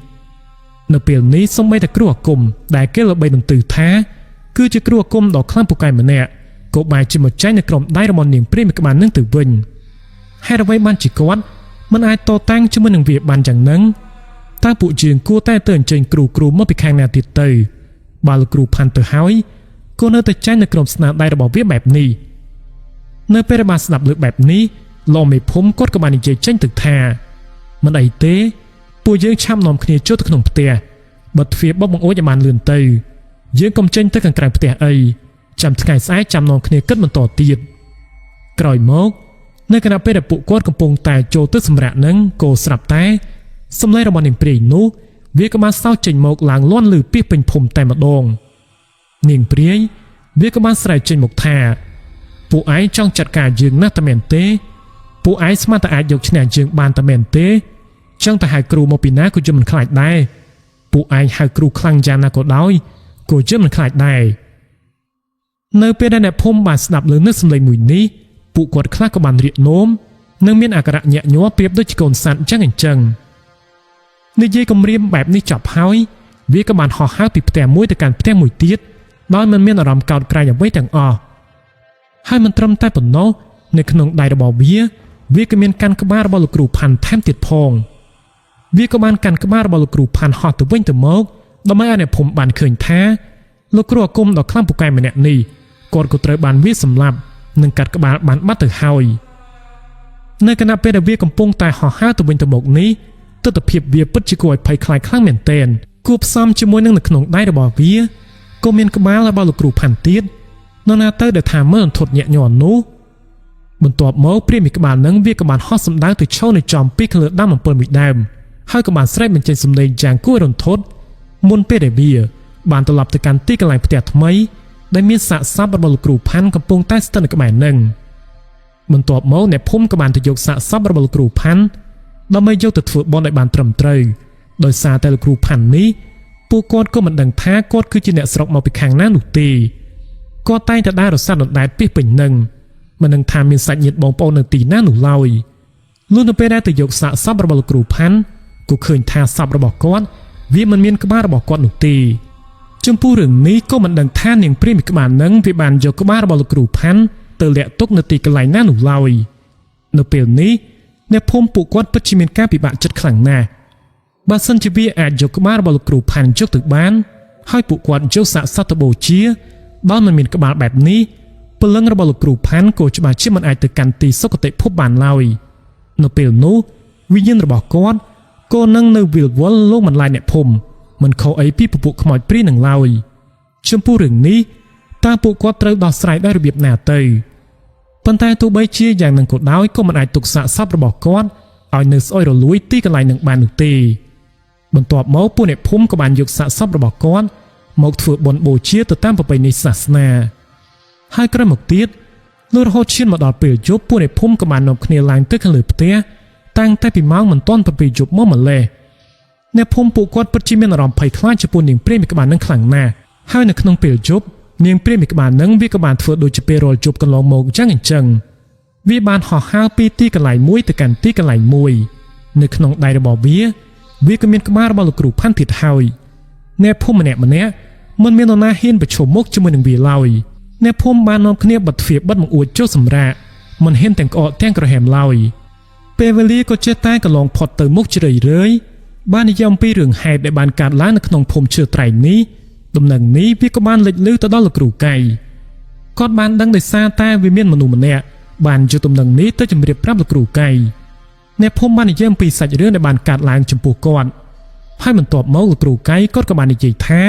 នៅពេលនេះសូម្បីតែគ្រូអាគមដែលគេល្បីនឹងទិថាគឺជាគ្រូអាគមដ៏ខ្លាំងពូកែម្នាក់ក៏បែរជាមកចាញ់នៅក្រុមដៃរបស់នាងព្រាយមីក្បាលនឹងទៅវិញហេតុអ្វីបានជាគាត់មិនអាចតតាំងជាមួយនឹងវាបានយ៉ាងហ្នឹង តើពួកយើងគួរតែទៅអញ្ជើញគ្រូមកពីខាងណាទៀតទៅបើលោកគ្រូផាន់ទៅហើយក៏នៅតែចាញ់នៅក្រុមស្នាដៃរបស់វាបែបនេះនៅពេលដែលបានស្ដាប់លើបែបនេះលោកមេភូមិគាត់ក៏បាននិយាយចេញទៅថាមិនអីទេពួកយើងឆាប់នាំគ្នាចូលទៅក្នុងផ្ទះបិទទ្វារបុកបង្អួចឲ្យបានលឿនទៅយើងកុំចេញទៅខាងក្រៅផ្ទះអីចាំថ្ងៃស្អែកចាំនាំគ្នាគិតបន្តទៀតក្រោយមកនៅគណៈពេលដែលពួកគាត់កំពុងតែចូលទៅសម្រាកនឹងក៏ស្រាប់តែសម្លេងរបស់នាងព្រាយនោះវាក៏បានសោកចេញមកឡើងលាន់ឮពីពេញភូមិតែម្ដងនាងព្រាយវាក៏បានស្រែកចេញមកថាពួកឯងចង់ចាត់ការយើងណាស់តែមែនទេពួកឯងស្មានតែអាចយកឈ្នះយើងបានតែមែនទេចង់តែហៅគ្រូមកពីណាក៏យើងមិនខ្លាចដែរពួកឯងហៅគ្រូខ្លាំងយ៉ាងណាក៏ដោយក៏យើងមិនខ្លាចដែរនៅពេលដែលអ្នកភូមិបានស្ដាប់លើនូវសម្លេងមួយនេះពួកគាត់ខ្លះក៏បានរៀកនោមនិងមានអាការៈញាក់ញ័រប្រៀបដូចជាកូនសត្វចឹងអញ្ចឹងនិយាយគំរាមបែបនេះចប់ហើយវាក៏បានហោះហើរពីផ្ទះមួយទៅកាន់ផ្ទះមួយទៀតដោយមិនមានអារម្មណ៍កោតក្រែងអ្វីទាំងអស់ហើយមិនត្រឹមតែប៉ុណ្ណោះនៅក្នុងដៃរបស់វាក៏មានកាន់ក្បាលរបស់លោកគ្រូផាន់ថែមទៀតផងវាក៏បានកាន់ក្បាលរបស់លោកគ្រូផាន់ហោះទៅវិញទៅមកដើម្បីឲ្យអ្នកភូមិបានឃើញថាលោកគ្រូអាគមដ៏ខ្លាំងពូកែម្នាក់នេះគាត់ក៏ត្រូវបានវាសម្លាប់និងកាត់ក្បាលបានបាត់ទៅហើយនៅគណៈពេលដែលវាកំពុងតែហោះហើរទៅវិញទៅមកនេះទស្សនភាពវាពិតជាគួរឲ្យភ័យខ្លាចខ្លាំងមែនទែនគួបផ្សំជាមួយនឹងនៅក្នុងដៃរបស់វាក៏មានក្បាលរបស់លោកគ្រូផាន់ទៀតនរណាទៅដែលថាមើលអន្ទត់ញាក់ញ័រនោះបន្ទាប់មកព្រាមីក្បាលនឹងវាក៏បានហោះសម្ដៅទៅឈរនៅចំពីលើដើមអំពិលមួយដើមហើយក៏បានស្រែកបញ្ចេញសំឡេងយ៉ាងគួររន្ធត់មុនពេលដែលវាបានត្រឡប់ទៅកាន់ទីកន្លែងផ្ទះថ្មីដែលមានសាកសពរបស់លោកគ្រូផាន់កំពុងតែស្ថិតនៅក្បែរនឹងបន្ទាប់មកអ្នកភូមិក៏បានទៅយកសាកសពរបស់លោកគ្រូផាន់ដើម្បីយកទៅធ្វើបុណ្យឲ្យបានត្រឹមត្រូវដោយសារតែលោកគ្រូផាន់នេះពួកគាត់ក៏មិនដឹងថាគាត់គឺជាអ្នកស្រុកមកពីខាងណានោះទេគាត់តែងតែដើររសាត់ដណ្ដែតពីពេញនឹងមិនដឹងថាមានសាច់ញាតិបងប្អូននៅទីណានោះឡើយលុះនៅពេលដែលទៅយកសាកសពរបស់លោកគ្រូផាន់ក៏ឃើញថាសពរបស់គាត់វាមិនមានក្បាលរបស់គាត់នោះទេចំពោះរឿងនេះក៏មិនដឹងថានាងព្រាយមីក្បាលនឹងវាបានយកក្បាលរបស់លោកគ្រូផាន់ទៅលាក់ទុកនៅទីកន្លែងណានោះឡើយនៅពេលនេះអ្នកភូមិពួកគាត់ពិតជាមានការពិបាកចិត្តខ្លាំងណាស់បើសិនជាវាអាចយកក្បាលរបស់លោកគ្រូផាន់យកទៅបានហើយពួកគាត់យកសាកសពទៅបូជាបើមិនមានក្បាលបែបនេះពលឹងរបស់លោកគ្រូផាន់ក៏ច្បាស់ជាមិនអាចទៅកាន់ទីសុគតិភពបានឡើយនៅពេលនោះវិញ្ញាណរបស់គាត់ក៏នឹងនៅវិលវល់លោកមិនឡាយអ្នកភូមិមិនខុសអីពីពពួកខ្មោចព្រាយនឹងឡើយចំពោះរឿងនេះតើពួកគាត់ត្រូវដោះស្រាយដោយរបៀបណាទៅប៉ុន្តែទោះបីជាយ៉ាងនឹងក៏ដោយក៏មិនអាចទុកសាកសពរបស់គាត់ឲ្យនៅស្អុយរលួយទីកន្លែងនឹងបាននោះទេបន្ទាប់មកពួកអ្នកភូមិក៏បានយកសាកសពរបស់គាត់មកធ្វើបុណ្យបូជាទៅតាមប្រពៃណីសាសនាហើយក្រោយមកទៀតលុះរហូតឈានមកដល់ពេលយប់ពួកអ្នកភូមិក៏បាននាំគ្នាឡើងទៅខាងលើផ្ទះតាំងតែពីម៉ោងមិនទាន់ទៅពេលយប់មកម្លេះអ្នកភូមិពួកគាត់ពិតជាមានអារម្មណ៍ភ័យខ្លាចចំពោះនាងព្រាយមីក្បាលនឹងខ្លាំងណាស់ហើយនៅក្នុងពេលយប់នាងព្រាយមីក្បាលនឹងវាក៏បានធ្វើដូចជាពេលរាល់យប់កន្លងមកយ៉ាងអញ្ចឹងវាបានហោះហើរពីទីកន្លែងមួយទៅកាន់ទីកន្លែងមួយនៅក្នុងដៃរបស់វាក៏មានក្បាលរបស់លោកគ្រូផាន់ទៀតហើយអ្នកភូមិម្នាក់មិនមាននរណាហ៊ានប្រឈមមុខជាមួយនឹងវាឡើយអ្នកភូមិបាននាំគ្នាបិទទ្វារបិទបង្អួចចូលសម្រាកមិនហ៊ានទាំងក្អកទាំងក្រហមឡើយពេលវេលាក៏ចេះតែកន្លងផុតទៅមុខជ្រៃរឿយបាននិយាយអំពីរឿងហេតុដែលបានកើតឡើងនៅក្នុងភូមិឈើត្រែងនេះដំណឹងនេះវាក៏បានលេចលឺទៅដល់លោកគ្រូកៃគាត់បានដឹងដោយសារតែវាមានមនុស្សម្នាក់បានយកដំណឹងនេះទៅជម្រាបប្រាប់លោកគ្រូកៃអ្នកភូមិបាននិយាយអំពីសាច់រឿងដែលបានកើតឡើងចំពោះគាត់ហើយបន្ទាប់មកលោកគ្រូកៃគាត់ក៏បាននិយាយថា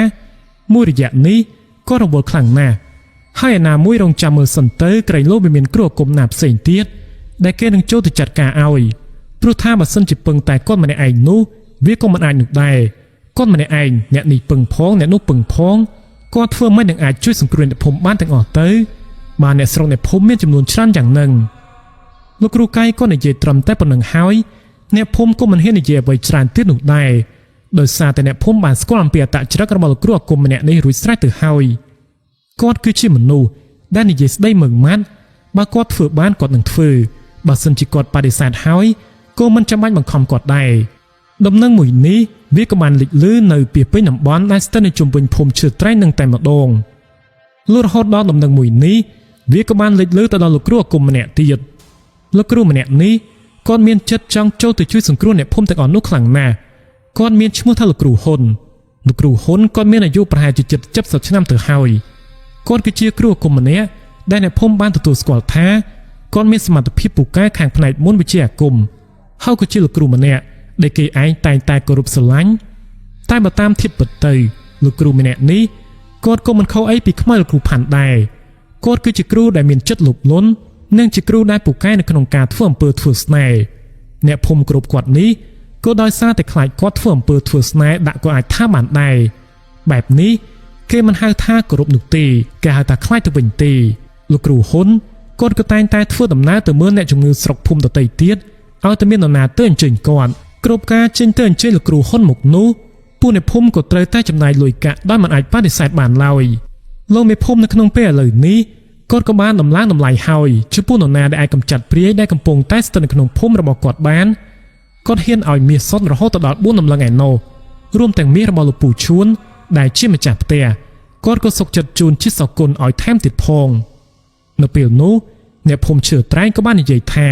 មួយរយៈនេះគាត់រវល់ខ្លាំងណាស់ហើយឯណាមួយរងចាំមើលសិនទៅក្រែងលោវាមានគ្រោះគុំណាផ្សេងទៀតដែលគេនឹងចូលទៅចាត់ការឲ្យព្រោះថាបើសិនជាពឹងតែគាត់ម្នាក់ឯងនោះវាក៏មិនអាចនោះដែរគាត់ម្នាក់ឯងអ្នកនេះពឹងផងអ្នកនោះពឹងផងគាត់ធ្វើមិននឹងអាចជួយសង្គ្រោះអ្នកភូមិបានទាំងអស់ទៅបានអ្នកស្រុកអ្នកភូមិមានចំនួនច្រើនយ៉ាងហ្នឹងលោកគ្រូកៃក៏និយាយត្រឹមតែប៉ុណ្្នឹងហើយអ្នកភូមិក៏មិនហ៊ាននិយាយអ្វីច្រើនទៀតនោះដែរដោយសារតែអ្នកភូមិបានស្គាល់អំពីអត្តចរិតរបស់លោកគ្រូអាគមម្នាក់នេះរួចស្រេចទៅហើយគាត់គឺជាមនុស្សដែលនិយាយស្ដីមើងម៉ាត់បើគាត់ធ្វើបានគាត់នឹងធ្វើបើសិនជាគាត់បដិសេធហើយក៏មិនចាំបាច់បង្ខំគាត់ដែរដំណឹងមួយនេះវាក៏បានលេចលឺនៅពីពេញតំបន់ដែលស្ថិតនៅជុំវិញភូមិឈើត្រែងនឹងតែម្ដងលុះរហូតដល់ដំណឹងមួយនេះវាក៏បានលេចលឺទៅដល់លោកគ្រូអាគមម្នាក់ទៀតលោកគ្រូម្នាក់នេះគាត់មានចិត្តចង់ចូលទៅជួយសង្គ្រោះអ្នកភូមិទាំងអស់នោះខ្លាំងណាស់ គាត់មានឈ្មោះថាលោកគ្រូហ៊ុនលោកគ្រូហ៊ុនគាត់មានអាយុប្រហែលជា70ឆ្នាំទៅហើយគាត់គឺជាគ្រូអាគមម្នាក់ដែលអ្នកភូមិបានទទួលស្គាល់ថាគាត់មានសមត្ថភាពពូកែខាងផ្នែកមន្តវិជ្ជាអាគមហើយក៏ជាលោកគ្រូម្នាក់ដែលគេឯងតែងតែគោរពស្រឡាញ់តែបើតាមធៀបពិតទៅលោកគ្រូម្នាក់នេះគាត់ក៏មិនខុសអីពីខ្មៅលោកគ្រូផាន់ដែរគាត់គឺជាគ្រូដែលមានចិត្តលោភលន់និងជាគ្រូដែលពូកែនៅក្នុងការធ្វើអំពើធ្វើស្នេហ៍អ្នកភូមិគ្រប់គាត់នេះក៏ដោយសារតែខ្លាចគាត់ធ្វើអំពើធ្វើស្នេហ៍ដាក់ក៏អាចថាបានដែរបែបនេះគេមិនហៅថាគោរពនោះទេគេហៅថាខ្លាចទៅវិញទេលោកគ្រូហ៊ុនគាត់ក៏តែងតែធ្វើដំណើរទៅមើលអ្នកជំងឺស្រុកភូមិដទៃទៀតឲ្យតែមាននរណាទៅអញ្ជើញគាត់គ្រប់ការចេញទៅអញ្ជើញលោកគ្រូហ៊ុនមកនោះពួកអ្នកភូមិក៏ត្រូវតែចំណាយលុយកាក់ដោយមិនអាចបដិសេធបានឡើយលោកមេភូមិនៅក្នុងពេលឥឡូវនេះគាត់ក៏បានដំឡើងតម្លៃហើយចំពោះនរណាដែលអាចកម្ចាត់ព្រាយដែលកំពុងតែស្ថិតនៅក្នុងភូមិរបស់គាត់បានគាត់ហ៊ានឲ្យមាសសុទ្ធរហូតដល់4តម្លឹងឯណោះរួមទាំងមាសរបស់លោកពូឈួនដែលជាម្ចាស់ផ្ទះគាត់ក៏សុខចិត្តជូនជាសគុណឲ្យថែមទៀតផងនៅពេលនោះអ្នកភូមិឈើត្រែងក៏បាននិយាយថា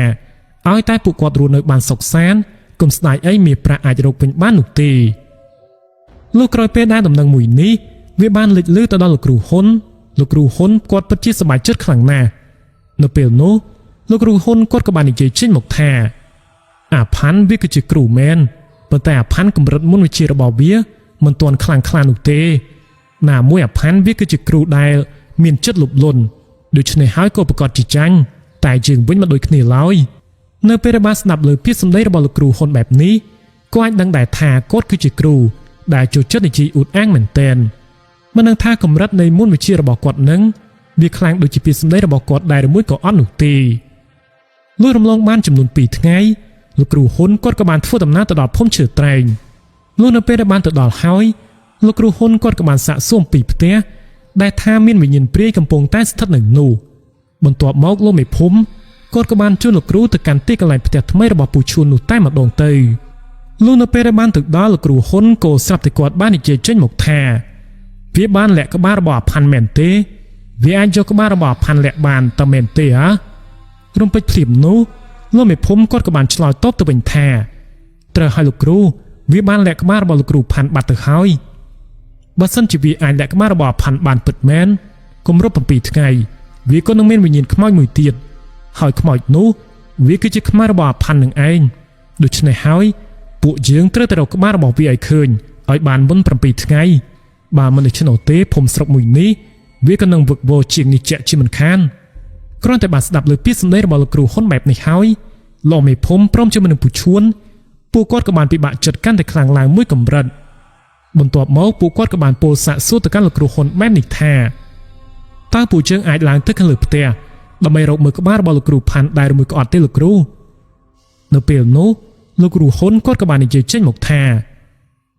ឲ្យតែពួកគាត់រស់នៅបានសុខសាន្តកុំស្ដាយអីមាសប្រាក់អាចរកវិញបាននោះទេលុះក្រោយពេលដែលដំណឹងមួយនេះវាបានលេចលឺទៅដល់លោកគ្រូហ៊ុនលោកគ្រូហ៊ុនគាត់ពិតជាសប្បាយចិត្តខ្លាំងណាស់នៅពេលនោះលោកគ្រូហ៊ុនគាត់ក៏បាននិយាយចេញមកថាអាផាន់វាគឺជាគ្រូមែនប៉ុន្តែអាផាន់កម្រិតមុនវិជ្ជារបស់វាមិនទាន់ខ្លាំងខ្លានោះទេណាមួយអាផាន់វាគឺជាគ្រូដែលមានចិត្តលោភលន់ដូច្នេះហើយក៏ប្រកាសជាចាញ់តែយើងវិញមិនដូចគ្នាឡើយនៅពេលដែលបានស្ដាប់លើពាក្យសម្ដីរបស់លោកគ្រូហ៊ុនបែបនេះក៏អាចដឹងដែរថាគាត់គឺជាគ្រូដែលចូលចិត្តនិយាយអួតអាងមែនទែនមិនដឹងថាកម្រិតនៃមុនវិជ្ជារបស់គាត់នឹងវាខ្លាំងដូចជាពាក្យសម្ដីរបស់គាត់ដែរឬមួយក៏អត់នោះទេលុះរំលងបានចំនួន2ថ្ងៃលោកគ្រូហ៊ុនគាត់ក៏បានធ្វើដំណើរទៅដល់ភូមិឈើត្រែងលុះនៅពេលដែលបានទៅដល់ហើយលោកគ្រូហ៊ុនគាត់ក៏បានសាកសួរពីផ្ទះដែលថាមានវិញ្ញាណព្រាយកំពុងតែស្ថិតនៅនោះបន្ទាប់មកលោកមេភូមិគាត់ក៏បានជួលលោកគ្រូទៅកាន់ទីកន្លែងផ្ទះថ្មីរបស់ពូឈួននោះតែម្ដងទៅលុះនៅពេលដែលបានទៅដល់លោកគ្រូហ៊ុនក៏ស្រាប់តែគាត់បាននិយាយចេញមកថាវាបានលាក់ក្បាលរបស់អាផាន់មែនទេវាអាចយកក្បាលរបស់អាផាន់លាក់បានតើមែនទេហ៎រំពេចភ្លាមនោះលោកមេភូមិគាត់ក៏បានឆ្លើយតបទៅវិញថាត្រូវឲ្យលោកគ្រូវាបានលាក់ក្បាលរបស់លោកគ្រូផាន់បាត់ទៅហើយបើសិនជាវាអាចលាក់ក្បាលរបស់អាផាន់បានពិតមែនគម្រប់7ថ្ងៃវាក៏នឹងមានវិញ្ញាណខ្មោចមួយទៀតហើយខ្មោចនោះវាគឺជាក្បាលរបស់អាផាន់នឹងឯងដូច្នេះហើយពួកយើងត្រូវតែរកក្បាលរបស់វាឲ្យឃើញឲ្យបានមុន7ថ្ងៃបើមិនដូច្នោះទេភូមិស្រុកមួយនេះវាក៏នឹងវឹកវរជាងនេះជាក់ជាមិនខានគ្រាន់តែបានស្ដាប់លើពាក្យសម្ដីរបស់លោកគ្រូហ៊ុនបែបនេះហើយលោកមេភូមិព្រមជាមួយនឹងពូឈួនពួកគាត់ក៏បានពិបាកចិត្តកាន់តែខ្លាំងឡើងមួយកម្រិតបន្ទាប់មកពួកគាត់ក៏បានពោលសាកសួរទៅកាន់លោកគ្រូហ៊ុនបែបនេះថាតើពួកយើងអាចឡើងទៅខាងលើផ្ទះដើម្បីរកមើលក្បាលរបស់លោកគ្រូផាន់ដែរឬមួយក៏អត់ទេលោកគ្រូនៅពេលនោះលោកគ្រូហ៊ុនគាត់ក៏បាននិយាយចេញមកថា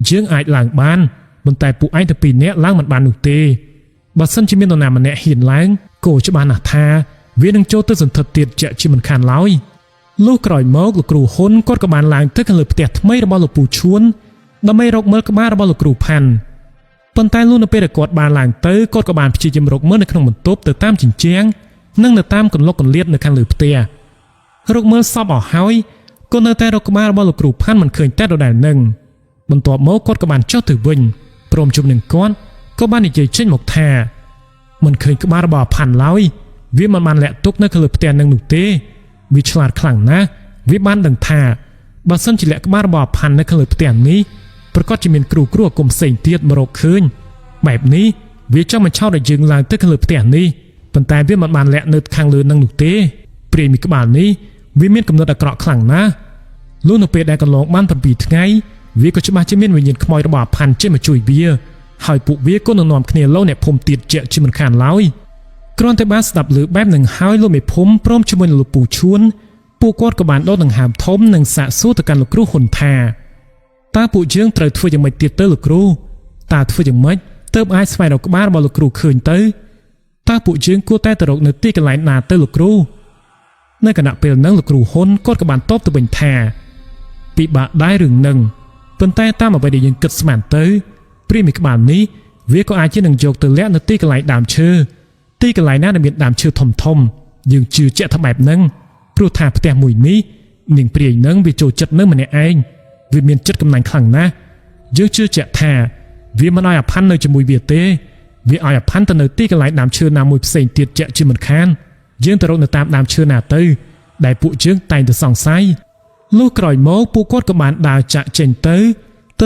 យើងអាចឡើងបានប៉ុន្តែពួកឯងទៅ2នាក់ឡើងមិនបាននោះទេបើសិនជាមាននរណាម្នាក់ហ៊ានឡើងក៏ច្បាស់ណាស់ថាវានឹងចូលទៅសន្ធិដ្ឋទៀតជាក់ជាមិនខានឡើយលុះក្រោយមកលោកគ្រូហ៊ុនគាត់ក៏បានឡើងទៅខាងលើផ្ទះថ្មីរបស់លោកពូឈួនដើម្បីរកមើលក្បាលរបស់លោកគ្រូផាន់ប៉ុន្តែលុះនៅពេលដែលគាត់បានឡើងទៅគាត់ក៏បានព្យាយាមរកមើលនៅក្នុងបន្ទប់ទៅតាមជញ្ជាំងនិងនៅតាមកន្លុកកន្លៀតនៅខាងលើផ្ទះរកមើលសពអស់ហើយក៏នៅតែរកក្បាលរបស់លោកគ្រូផាន់មិនឃើញតែដដែលនឹងបន្ទាប់មកគាត់ក៏បានចុះទៅវិញព្រមជាមួយនឹងគាត់ក៏បាននិយាយចេញមកថាមិនឃើញក្បាលរបស់ផាន់ឡើយវាមិនបានលាក់ទុកនៅខាងលើផ្ទះនឹងនោះទេវាឆ្លាតខ្លាំងណាស់វាបានដឹងថាបើសិនជាលាក់ក្បាលរបស់ផាន់នៅខាងលើផ្ទះនេះប្រកាសជាមានគ្រូអាគមផ្សេងទៀតមករកឃើញបែបនេះវាចង់បញ្ឆោតឲ្យយើងឡើងទៅខាងលើផ្ទះនេះប៉ុន្តែវាមិនបានលាក់នៅខាងលើនឹងនោះទេព្រាយមីក្បាលនេះវាមានកំណត់អាក្រក់ខ្លាំងណាស់លុះនៅពេលដែលកន្លងបាន7ថ្ងៃវាក៏ច្បាស់ជាមានវិញ្ញាណខ្មោចរបស់ផាន់ចេញមកជួយវាហើយពួកវាក៏នឹងនាំគ្នាលោអ្នកភូមិទៀតជាក់ជាមិនខានឡើយគ្រាន់តែបានស្ដាប់ឮបែបនឹងហើយលោកមេភូមិព្រមជាមួយនឹងលោកពូឈួនពួកគាត់ក៏បានដកដង្ហើមធំនិងសាកសួរទៅកាន់លោកគ្រូហ៊ុនថាតើពួកយើងត្រូវធ្វើយ៉ាងម៉េចទៀតទៅលោកគ្រូតើធ្វើយ៉ាងម៉េចទើបអាចស្វែងរកក្បាលរបស់លោកគ្រូឃើញទៅតើពួកយើងគួរតែទៅរកនៅទីកន្លែងណាទៅលោកគ្រូនៅគណៈពេលហ្នឹងលោកគ្រូហ៊ុនគាត់ក៏បានតបទៅវិញថាពិបាកដែររឿងហ្នឹងប៉ុន្តែតាមអ្វីដែលយើងគិតស្មានទៅព្រាយមីក្បាលនេះវាក៏អាចជានឹងយកទៅលាក់នៅទីកន្លែងដើមឈើទីកន្លែងណាដែលមានដើមឈើធំយើងជឿជាក់ថាបែបហ្នឹងព្រោះថាផ្ទះមួយនេះនាងព្រាយហ្នឹងវាចូលចិត្តនៅម្នាក់ឯងវាមានចិត្តកំណាញ់ខ្លាំងណាស់ យើងជឿជាក់ថាវាមិនឲ្យអផាន់នៅជាមួយវាទេវាឲ្យអផាន់ទៅនៅទីកន្លែងដើមឈើណាមួយផ្សេងទៀតជាក់ជាមិនខានយើងទៅរកនៅតាមដើមឈើណាទៅដែលពួកយើងតែងតែសង្ស័យលុះក្រោយមកពួកគាត់ក៏បានដើរចាក់ចេញទៅ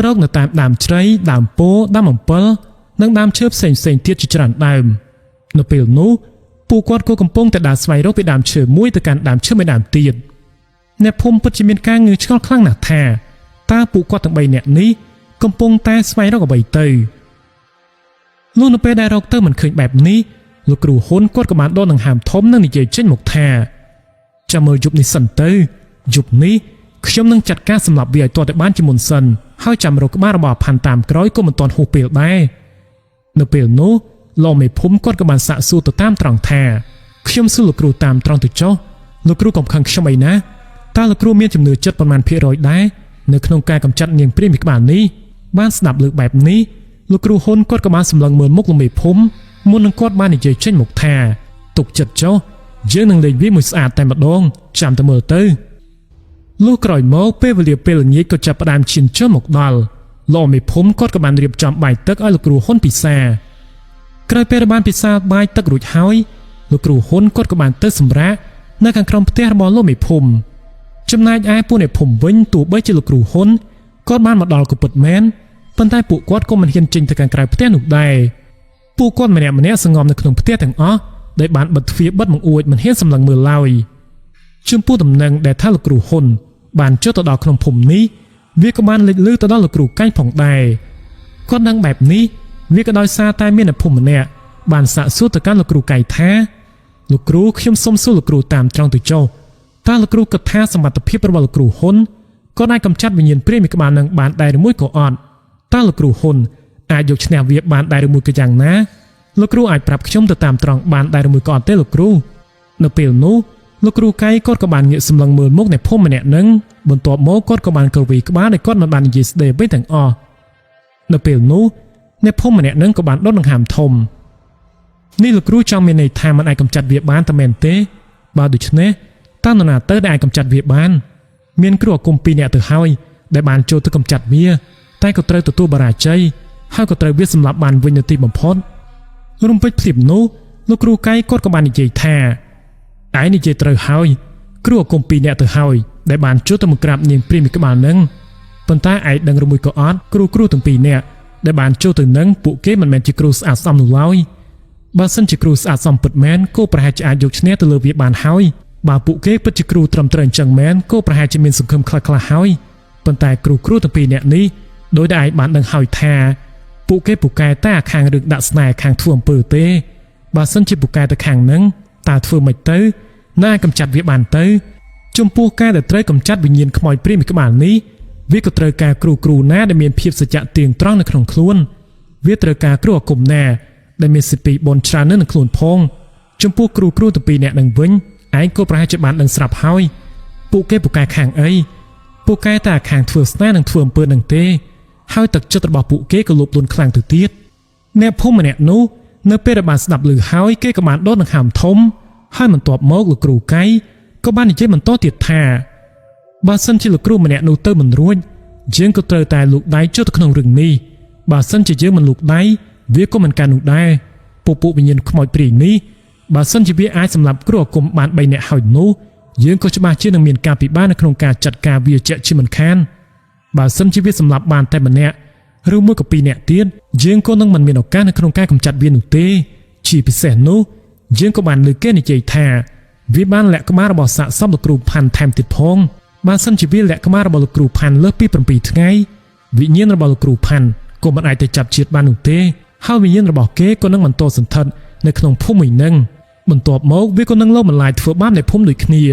រកនៅតាមដើមជ្រៃដើមពោធិ៍ដើមអំពិលនិងដើមឈើផ្សេងទៀតជាច្រើនដើមនៅពេលនោះពួកគាត់ក៏កំពុងតែដើរស្វែងរកពីដើមឈើមួយទៅកាន់ដើមឈើមួយដើមទៀតអ្នកភូមិពិតជាមានការងឿឆ្ងល់ខ្លាំងណាស់ថាតើពួកគាត់ទាំង3នាក់នេះកំពុងតែស្វែងរកអ្វីទៅលុះនៅពេលដែលរកទៅមិនឃើញបែបនេះលោកគ្រូហ៊ុនគាត់ក៏បានដកដង្ហើមធំនិងនិយាយចេញមកថាចាំមើលយប់នេះសិនទៅយប់នេះខ្ញុំនឹងចាត់ការសម្លាប់វាឲ្យទាល់តែបានជាមុនសិនហើយចាំរកក្បាលរបស់អាផាន់តាមក្រោយក៏មិនទាន់ហួសពេលដែរនៅពេលនោះលោកមេភូមិគាត់ក៏បានសាកសួរទៅតាមត្រង់ថាខ្ញុំសួរលោកគ្រូតាមត្រង់ទៅចុះលោកគ្រូកុំខឹងខ្ញុំអីណាតើលោកគ្រូមានជំនឿចិត្តប៉ុន្មានភាគរយដែរនៅក្នុងការកម្ចាត់នាងព្រាហ្មណ៍ក្បាលនេះបានស្ដាប់លើកបែបនេះលោកគ្រូហ៊ុនគាត់ក៏បានសម្លឹងមើលមុខលោកមេភូមិមុននឹងគាត់បាននិយាយចេញមកថាទុកចិត្តចុះយើងនឹងលេងវាមួយស្អាតតែម្ដងចាំតែមើលទៅលុះក្រោយមកពេលវេលាពេលល្ងាចក៏ចាប់ផ្ដើមឈានចូលមកដល់លោកមេភូមិគាត់ក៏បានរៀបចំបាយទឹកឲ្យលោកគ្រូហ៊ុនពិសាក្រោយពេលបានពិសាបាយទឹករួចហើយលោកគ្រូហ៊ុនគាត់ក៏បានទៅសម្រាកនៅខាងក្រោមផ្ទះរបស់លោកមេភូមិចំណែកឯពួកអ្នកភូមិវិញទោះបីជាលោកគ្រូហ៊ុនគាត់បានមកដល់ក៏ពិតមែនប៉ុន្តែពួកគាត់ក៏មិនហ៊ានចេញទៅខាងក្រៅផ្ទះនោះដែរពួកគាត់ម្នាក់សង្ងំនៅក្នុងផ្ទះទាំងអស់ដែលបានបិទទ្វារបិទបង្អួចមិនហ៊ានសម្លឹងមើលឡើយចំពោះដំណឹងដែលថាលោកគ្រូហ៊ុនបានចុះទៅដល់ក្នុងភូមិនេះវាក៏បានលេចលឺទៅដល់លោកគ្រូកែងផងដែរគាត់នឹងបែបនេះវាក៏ដោយសារតែមានអ្នកភូមិម្នាក់បានសាកសួរទៅកាន់លោកគ្រូកែងថាលោកគ្រូខ្ញុំសូមសួរលោកគ្រូតាមត្រង់ទៅចុះតើលោកគ្រូគិតថាសមត្ថភាពរបស់លោកគ្រូហ៊ុនគាត់អាចកម្ចាត់វិញ្ញាណព្រាយមួយក្បាលនឹងបានដែរឬមួយក៏អត់តើលោកគ្រូហ៊ុនអាចយកឈ្នះវាបានដែរឬមួយក៏យ៉ាងណាលោកគ្រូអាចប្រាប់ខ្ញុំទៅតាមត្រង់បានដែរឬមួយក៏អត់ទេលោកគ្រូនៅពេលនោះលោកគ្រូកែគាត់ក៏បានងាកសម្លឹងមើលមុខអ្នកភូមិម្នាក់នឹងបន្ទាប់មកគាត់ក៏បានក្រវីក្បាលដែលគាត់មិនបាននិយាយស្ដីអ្វីទាំងអស់នៅពេលនោះអ្នកភូមិម្នាក់នឹងក៏បានដុតដង្ហើមធំនេះលោកគ្រូចង់មានន័យថាមិនអាចកម្ចាត់វាបានតែមែនទេបើដូច្នេះតើនរណាទៅដែលអាចកម្ចាត់វាបានមានគ្រូអាគម2នាក់ទៅហើយដែលបានចូលទៅកម្ចាត់វាតែក៏ត្រូវទទួលបរាជ័យហើយក៏ត្រូវវាសម្លាប់បានវិញនៅទីបំផុតរំពេចភ្លាមនោះលោកគ្រូកែគាត់ក៏បាននិយាយថាឯងនិយាយត្រូវហើយគ្រូអាគម2នាក់ទៅហើយដែលបានចូលទៅមកក្រាបនាងព្រាហ្មណ៍ក្បាលនឹងប៉ុន្តែឯងដឹងឬមួយក៏អត់គ្រូទាំង2នាក់ដែលបានចូលទៅនឹងពួកគេមិនមែនជាគ្រូស្អាតសមនោះឡើយបើសិនជាគ្រូស្អាតសមពិតមែនក៏ប្រហែលជាអាចយកឈ្នះទៅលើវាបានហើយបើពួកគេពិតជាគ្រូត្រឹមត្រូវអញ្ចឹងមែនក៏ប្រហែលជាមានសង្ឃឹមខ្លះៗហើយប៉ុន្តែគ្រូទាំង2នាក់នេះដោយដែលឯងបានដឹងហើយថាពួកគេពូកែតែខាងរឿងដាក់ស្នេហ៍ខាងធ្វើអំពើទេបើសិនជាពូកែទៅខាងនឹងតើធ្វើមិនទៅណាកម្ចាត់វាបានទៅចំពោះការដែលត្រូវកម្ចាត់វិញ្ញាណខ្មោចព្រាយមួយក្បាលនេះវាក៏ត្រូវការគ្រូណាដែលមានភាពសច្ចៈទៀងត្រង់នៅក្នុងខ្លួនវាត្រូវការគ្រូអាគមណាដែលមានសិទ្ធិបនច្រើននៅក្នុងខ្លួនផងចំពោះគ្រូទាំង2នាក់នឹងវិញឯងក៏ប្រហែលជាបានដឹងស្រាប់ហើយពួកគេពូកែខាងអីពូកែតែខាងធ្វើស្នេហ៍និងធ្វើអំពើនឹងទេហើយទឹកចិត្តរបស់ពួកគេក៏លោភលន់ខ្លាំងទៅទៀតអ្នកភូមិម្នាក់នោះនៅពេលដែលបានស្ដាប់ឮហើយគេក៏បានដកដង្ហើមធំហើយបន្ទាប់មកលោកគ្រូកែក៏បាននិយាយបន្តទៀតថាបើសិនជាលោកគ្រូម្នាក់នោះទៅមិនរួចយើងក៏ត្រូវតែលូកដៃចូលទៅក្នុងរឿងនេះបើសិនជាយើងមិនលូកដៃវាក៏មិនកើតនោះដែរពួកវិញ្ញាណខ្មោចព្រាយនេះបើសិនជាវាអាចសម្លាប់គ្រូអាគមបាន3នាក់ហើយនោះយើងក៏ច្បាស់ជានឹងមានការពិបាកនៅក្នុងការចាត់ការវាជាក់ជាមិនខានបើសិនជាវាសម្លាប់បានតែម្នាក់ឬមួយក៏2នាក់ទៀតយើងក៏នឹងមិនមានឱកាសនៅក្នុងការកម្ចាត់វានោះទេជាពិសេសនោះយើងក៏បានលើគេនិយាយថាវាបានលាក់ក្បាលរបស់សាកសមលោកគ្រូផាន់ថែមទៀតផងបើសិនជាវាលាក់ក្បាលរបស់លោកគ្រូផាន់លើសពី7ថ្ងៃវិញ្ញាណរបស់លោកគ្រូផាន់ក៏មិនអាចទៅចាប់ជាតិបាននោះទេហើយវិញ្ញាណរបស់គេក៏នឹងបន្តសន្ធិដ្ឋនៅក្នុងភូមិមួយនឹងបន្ទាប់មកវាក៏នឹងលោបន្លាយធ្វើបាបនៅភូមិដូចគ្នា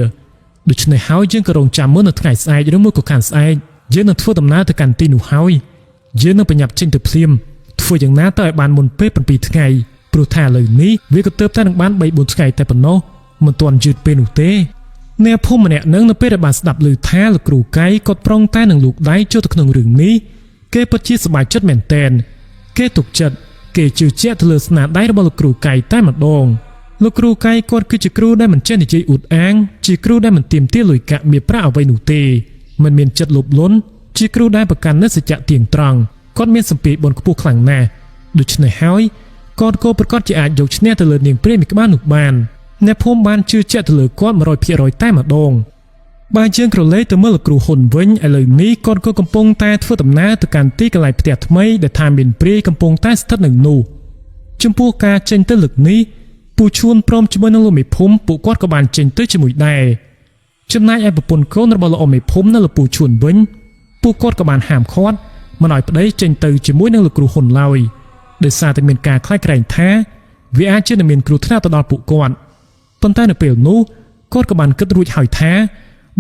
ដូច្នេះហើយយើងក៏រងចាំមើលនៅថ្ងៃស្អែកឬមួយក៏ខាន់ស្អែកយើងនឹងធ្វើដំណើរទៅកាន់ទីនោះហើយយើងនឹងប្រញាប់ចេញទៅភ្លាមធ្វើយ៉ាងណាទៅឲ្យបានមុនពេល7ថ្ងៃព្រោះថាឥឡូវនេះវាក៏ទើបតែនឹងបាន 3-4 ថ្ងៃតែប៉ុណ្ណោះមិនទាន់យឺតពេលនោះទេអ្នកភូមិម្នាក់នឹងនៅពេលដែលបានស្ដាប់ឮថាលោកគ្រូកែគាត់ប្រុងតែនឹងលូកដៃចូលទៅក្នុងរឿងនេះគេពិតជាសប្បាយចិត្តមែនទែនគេទុកចិត្តគេជឿជាក់ទៅលើស្នាដៃរបស់លោកគ្រូកែតែម្ដងលោកគ្រូកែគាត់គឺជាគ្រូដែលមិនចេះនិយាយអួតអាងជាគ្រូដែលមិនទាមទារលុយកាក់មាសប្រាក់អ្វីនោះទេមិនមានចិត្តលោភលន់ជាគ្រូដែលប្រកាន់នូវសច្ចៈទៀងត្រង់ គាត់មានសម្ពាធបនខ្ពស់ខ្លាំងណាស់ដូច្នេះហើយគាត់ក៏ប្រកាសជាអាចយកឈ្នះទៅលើនាងព្រាយមីក្បាលនោះបានអ្នកភូមិបានជឿជាក់ទៅលើគាត់ 100% តែម្ដងបើយើងក្រឡេកទៅមើលលោកគ្រូហ៊ុនវិញឥឡូវនេះគាត់ក៏កំពុងតែធ្វើដំណើរទៅកាន់ទីកន្លែងផ្ទះថ្មីដែលថាមានព្រាយកំពុងតែស្ថិតនៅនោះចំពោះការចេញទៅលើកនេះពូឈួនព្រមជាមួយនឹងលោកមេភូមិពួកគាត់ក៏បានចេញទៅជាមួយដែរចំណែកឯប្រពន្ធកូនរបស់លោកមេភូមិនៅលោកពូឈួនវិញពួកគាត់ក៏បានហាមឃាត់មិនឲ្យប្តីចេញទៅជាមួយនឹងលោកគ្រូហ៊ុនឡើយដោយសារតែមានការខ្លាចក្រែងថាវាអាចជានឹងមានគ្រោះថ្នាក់ទៅដល់ពួកគាត់ប៉ុន្តែនៅពេលនោះគាត់ក៏បានគិតរួចហើយថា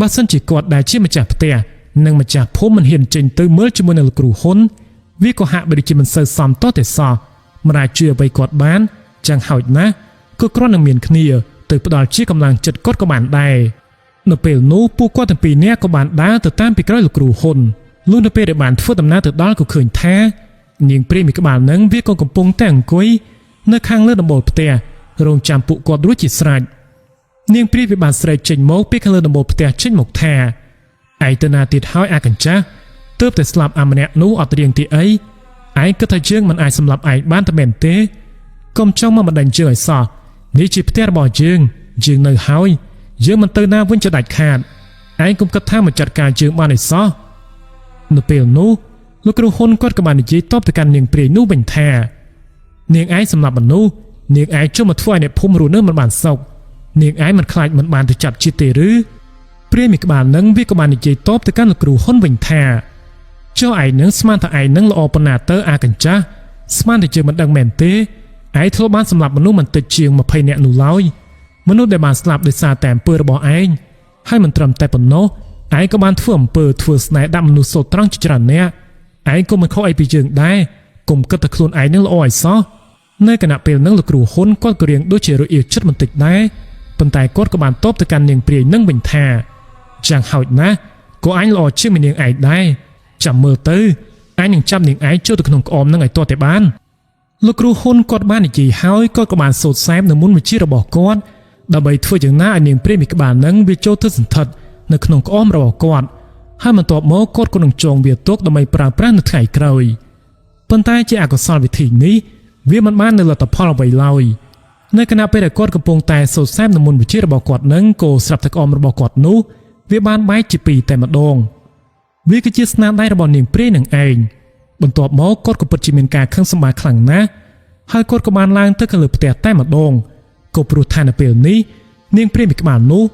បើសិនជាគាត់ដែលជាម្ចាស់ផ្ទះនិងម្ចាស់ភូមិមិនហ៊ានចេញទៅមើលជាមួយនឹងលោកគ្រូហ៊ុនវាក៏ហាក់បីជាមិនសូវសមតតែសោះមិនអាចជឿអ្វីគាត់បានចឹងហើយណាក៏គ្រាន់តែមានគ្នាទៅផ្ដល់ជាកម្លាំងចិត្តគាត់ក៏បានដែរនៅពេលនោះពួកគាត់ទាំងពីរនាក់ក៏បានដើរទៅតាមពីក្រោយលោកគ្រូហ៊ុនលុះនៅពេលដែលបានធ្វើដំណើរទៅដល់ក៏ឃើញថានាងព្រាយមីក្បាលនឹងវាក៏កំពុងតែអង្គុយនៅខាងលើដំបូលផ្ទះរងចាំពួកគាត់រួចជាស្រេចនាងព្រាយវាបានស្រែកចេញមកពីខាងលើដំបូលផ្ទះចេញមកថាឯទៅណាទៀតហើយអាកញ្ចាស់ទើបតែស្លាប់អាម្នាក់នោះអត់រៀងទីអីឯងគិតថាយើងមិនអាចសម្លាប់ឯងបានតែមែនទេកុំចង់មកបណ្ដឹងយើងឲ្យសោះនេះជាផ្ទះរបស់យើងនៅហើយយើងមិនទៅណាវិញចដាច់ខាតឯងកុំគិតថាមកចាត់ការយើងបានឲ្យសោះនៅពេលនោះលោកគ្រូហ៊ុនគាត់ក៏បាននិយាយតបទៅកាន់នាងព្រាយនោះវិញថានាងឯងសម្លាប់មនុស្សនាងឯងចុះមកធ្វើឲ្យអ្នកភូមិរស់នៅមិនបានសុខនាងឯងមិនខ្លាចមិនបានទៅចាប់ជាតិទេឬព្រាយមីក្បាលនឹងវាក៏បាននិយាយតបទៅកាន់លោកគ្រូហ៊ុនវិញថាចុះឯងនឹងស្មានថាឯងនឹងល្អប៉ុណ្ណាទៅអាកញ្ចាស់ស្មានតែយើងមិនដឹងមែនទេឯងធ្លាប់បានសម្លាប់មនុស្សមិនតិចជាង20នាក់នោះឡើយមនុស្សដែលបានស្លាប់ដោយសារតែអំពើរបស់ឯងហើយមិនត្រឹមតែប៉ុណ្ណោះឯងក៏បានធ្វើអំពើធ្វើស្នេហ៍ដាក់មនុស្សសូត្រង់ជាច្រើននាក់ឯងក៏មិនខុសអីពីយើងដែរកុំគិតថាខ្លួនឯងនឹងល្អឲ្យសោះនៅគណៈពេលហ្នឹងលោកគ្រូហ៊ុនគាត់ក៏រៀងដូចជារអៀលចិត្តបន្តិចដែរប៉ុន្តែគាត់ក៏បានតបទៅកាន់នាងព្រាយនឹងវិញថាចាំងហោចណាស់ក៏អញល្អជាងនាងឯងដែរចាំមើលទៅអញនឹងចាប់នាងឯងចូលទៅក្នុងក្អមនឹងឲ្យទាល់តែបានលោកគ្រូហ៊ុនគាត់បាននិយាយហើយគាត់ក៏បានសូត្រសែមនៅមុនវិជារបស់គាត់ដើម្បីធ្វើយ៉ាងណាឲ្យនាងព្រាយមីក្បាលនឹងវាចូលទៅសន្ធិដ្ឋនៅក្នុងក្អមរបស់គាត់ហើយបន្ទាប់មកគាត់ក៏នឹងចងវាទុកដើម្បីប្រើប្រាស់នៅថ្ងៃក្រោយប៉ុន្តែជាអកុសលវិធីនេះវាមិនបាននៅលទ្ធផលអ្វីឡើយនៅគណៈពេលដែលគាត់កំពុងតែសូត្រសែមនៅមុនវិជារបស់គាត់នឹងក៏ស្រាប់តែក្អមរបស់គាត់នោះវាបានបែកជាពីរតែម្ដងវាគឺជាស្នាដៃរបស់នាងព្រាយនឹងឯងបន្ទាប់មកគាត់ក៏ពិតជាមានការខឹងសម្បាខ្លាំងណាស់ហើយគាត់ក៏បានឡើងទៅខាងលើផ្ទះតែម្ដងក៏ព្រោះថានៅពេលនេះនាងព្រាយមីក្បាលនោះ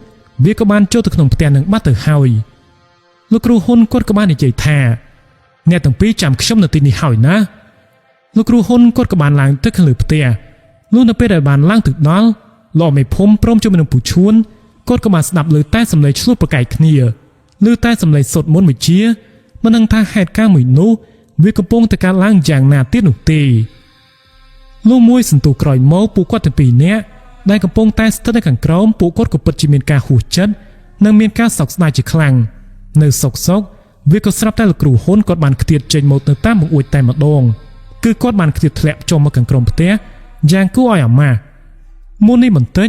វាក៏បានចូលទៅក្នុងផ្ទះនឹងបាត់ទៅហើយលោកគ្រូហ៊ុនគាត់ក៏បាននិយាយថាអ្នកទាំងពីរចាំខ្ញុំនៅទីនេះហើយណាលោកគ្រូហ៊ុនគាត់ក៏បានឡើងទៅខាងលើផ្ទះលុះនៅពេលដែលបានឡើងទៅដល់លោកមេភូមិព្រមជាមួយនឹងពូឈួនគាត់ក៏បានស្ដាប់ឮតែសំឡេងឆ្លោះប្រកែកគ្នាឮតែសំឡេងសុទ្ធមុនវិជាមិនដឹងថាហេតុការណ៍មួយនោះវាកំពុងតែកើតឡើងយ៉ាងណាទៀតនោះទេលុះមួយសន្ទុះក្រោយមកពួកគាត់ទាំងពីរនាក់ដែលកំពុងតែស្ថិតនៅខាងក្រោមពួកគាត់ក៏ពិតជាមានការហួសចិត្តនិងមានការសោកស្ដាយជាខ្លាំងនៅសោកវាក៏ស្រាប់តែលោកគ្រូហ៊ុនគាត់បានខ្ទាតចេញមកទៅតាមបង្អួចតែម្ដងគឺគាត់បានខ្ទាតធ្លាក់ចុះមកខាងក្រោមផ្ទះយ៉ាងគួរឲ្យអាម៉ាស់មុននេះបន្តិច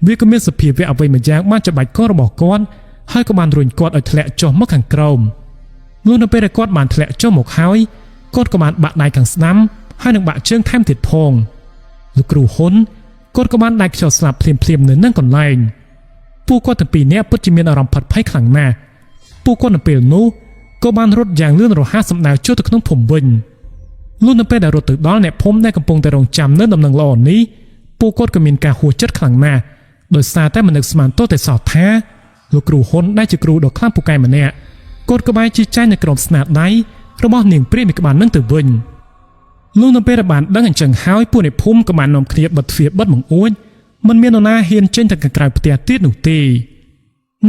វាក៏មានសភាពអ្វីមួយយ៉ាងបានច្បាច់ករបស់គាត់ហើយក៏បានរុញគាត់ឲ្យធ្លាក់ចុះមកខាងក្រោមលុះនៅពេលដែលគាត់បានធ្លាក់ចុះមកហើយគាត់ក៏បានបាក់ដៃខាងស្ដាំហើយនឹងបាក់ជើងថែមទៀតផងលោកគ្រូហ៊ុនគាត់ក៏បានដាច់ខ្យល់ស្លាប់ភ្លាមនៅនឹងកន្លែងពួកគាត់ទាំងពីរនាក់ពិតជាមានអារម្មណ៍ផាត់ភ័យខ្លាំងណាស់ពួកគាត់នៅពេលនោះក៏បានរត់យ៉ាងលឿនរហ័សសម្ដៅចូលទៅក្នុងភូមិវិញលុះនៅពេលដែលរត់ទៅដល់អ្នកភូមិដែលកំពុងតែរងចាំនៅដំណឹងល្អនេះពួកគាត់ក៏មានការហួសចិត្តខ្លាំងណាស់ដោយសារតែមិននឹកស្មានទោះតែសោះថាលោកគ្រូហ៊ុនដែលជាគ្រូដ៏ខ្លាំងពូកែម្នាក់គាត់ក៏បែរជាចាញ់នៅក្រោមស្នាដៃរបស់នាងព្រាយមីក្បាលនឹងទៅវិញលុះនៅពេលដែលបានដឹងអញ្ចឹងហើយពួកអ្នកភូមិក៏បាននាំគ្នាបិទទ្វារបិទបង្អួចមិនមាននរណាហ៊ានចេញទៅក្រៅផ្ទះទៀតនោះទេ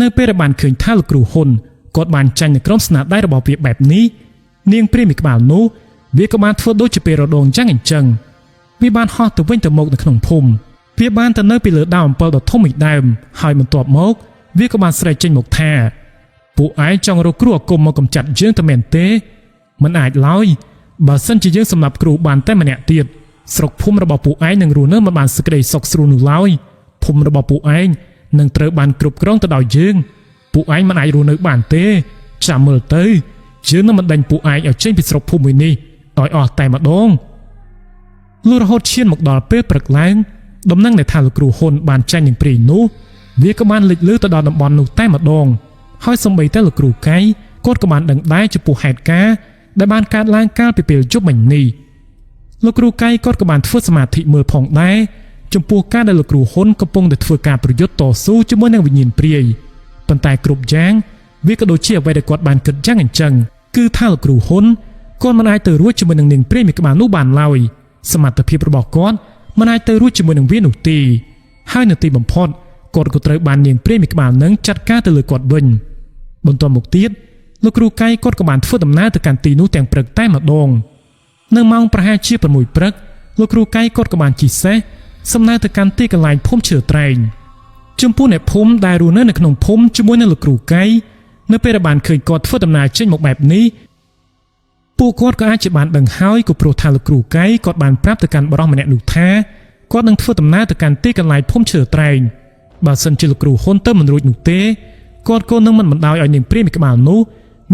នៅពេលដែលបានឃើញថាលោកគ្រូហ៊ុនគាត់បានចាញ់នៅក្រោមស្នាដៃរបស់វាបែបនេះនាងព្រាយមីក្បាលនោះវាក៏បានធ្វើដូចជាពេលរដងយ៉ាងអញ្ចឹងវាបានហោះទៅវិញទៅមកនៅក្នុងភូមិវាបានទៅនៅពីលើដើមអំពិលដ៏ធំមួយដើមហើយបន្ទាប់មកវាក៏បានស្រែកចេញមកថាពួកឯងចង់រកគ្រូអាគមមកកំចាត់យើងតែមែនទេមិនអាចឡើយបើសិនជាយើងសម្លាប់គ្រូបានតែម្នាក់ទៀតស្រុកភូមិរបស់ពួកឯងនឹងរស់នៅមិនបានសេចក្តីសុខស្រួលនោះឡើយភូមិរបស់ពួកឯងនឹងត្រូវបានគ្រប់គ្រងទៅដោយយើងពួកឯងមិនអាចរស់នៅបានទេចាំមើលទៅយើងនឹងមិនដេញពួកឯងឲ្យចេញពីស្រុកភូមិមួយនេះ ឲ្យអស់តែម្ដងលុះរហូតឈានមកដល់ពេលព្រឹកឡើងដំណឹងនៃថាលោកគ្រូហ៊ុនបានចាញ់នឹងព្រាយនោះវាក៏បានលេចលឺទៅដល់តំបន់នោះតែម្ដងហើយសូម្បីតែលោកគ្រូកៃគាត់ក៏បានដឹងដែរចំពោះហេតុការណ៍ដែលបានកើតឡើងកាលពីពេលយប់មិញនេះលោកគ្រូកៃគាត់ក៏បានធ្វើសមាធិមើលផងដែរចំពោះការដែលលោកគ្រូហ៊ុនកំពុងតែធ្វើការប្រយុទ្ធតស៊ូជាមួយនឹងវិញ្ញាណព្រាយប៉ុន្តែគ្រប់យ៉ាងវាក៏ដូចជាអ្វីដែលគាត់បានគិតយ៉ាងអញ្ចឹងគឺថាលោកគ្រូហ៊ុនគាត់មិនអាចទៅរួចជាមួយនឹងនាងព្រាយមួយក្បាលនោះបានឡើយសមត្ថភាពរបស់គាត់មិនអាចទៅរួចជាមួយនឹងវានោះទេហើយនៅទីបំផុតគាត់ក៏ត្រូវបាននាងព្រាយមួយក្បាលនឹងចាត់ការទៅលើគាត់វិញបន្ទាប់មកទៀតលោកគ្រូកៃគាត់ក៏បានធ្វើដំណើរទៅកាន់ទីនោះទាំងព្រឹកតែម្ដងនៅម៉ោងប្រហែលជា6ព្រឹកលោកគ្រូកៃគាត់ក៏បានជិះសេះសំណើទៅកាន់ទីកន្លែងភូមិឈើត្រែងចំពោះអ្នកភូមិដែលរស់នៅក្នុងភូមិជាមួយនឹងលោកគ្រូកៃនៅពេលដែលបានឃើញគាត់ធ្វើដំណើរចេញមកបែបនេះពួកគាត់ក៏អាចជាបានដឹងហើយក៏ព្រោះថាលោកគ្រូកៃគាត់បានប្រាប់ទៅកាន់បរិសម្នាក់នោះថាគាត់នឹងធ្វើដំណើរទៅកាន់ទីកន្លែងភូមិឈើត្រែងបើសិនជាលោកគ្រូហ៊ុនទៅមិនរួចនោះទេគាត់ក៏នឹងមិនបណ្ដោយឲ្យនាងព្រាយមួយក្បាលនោះ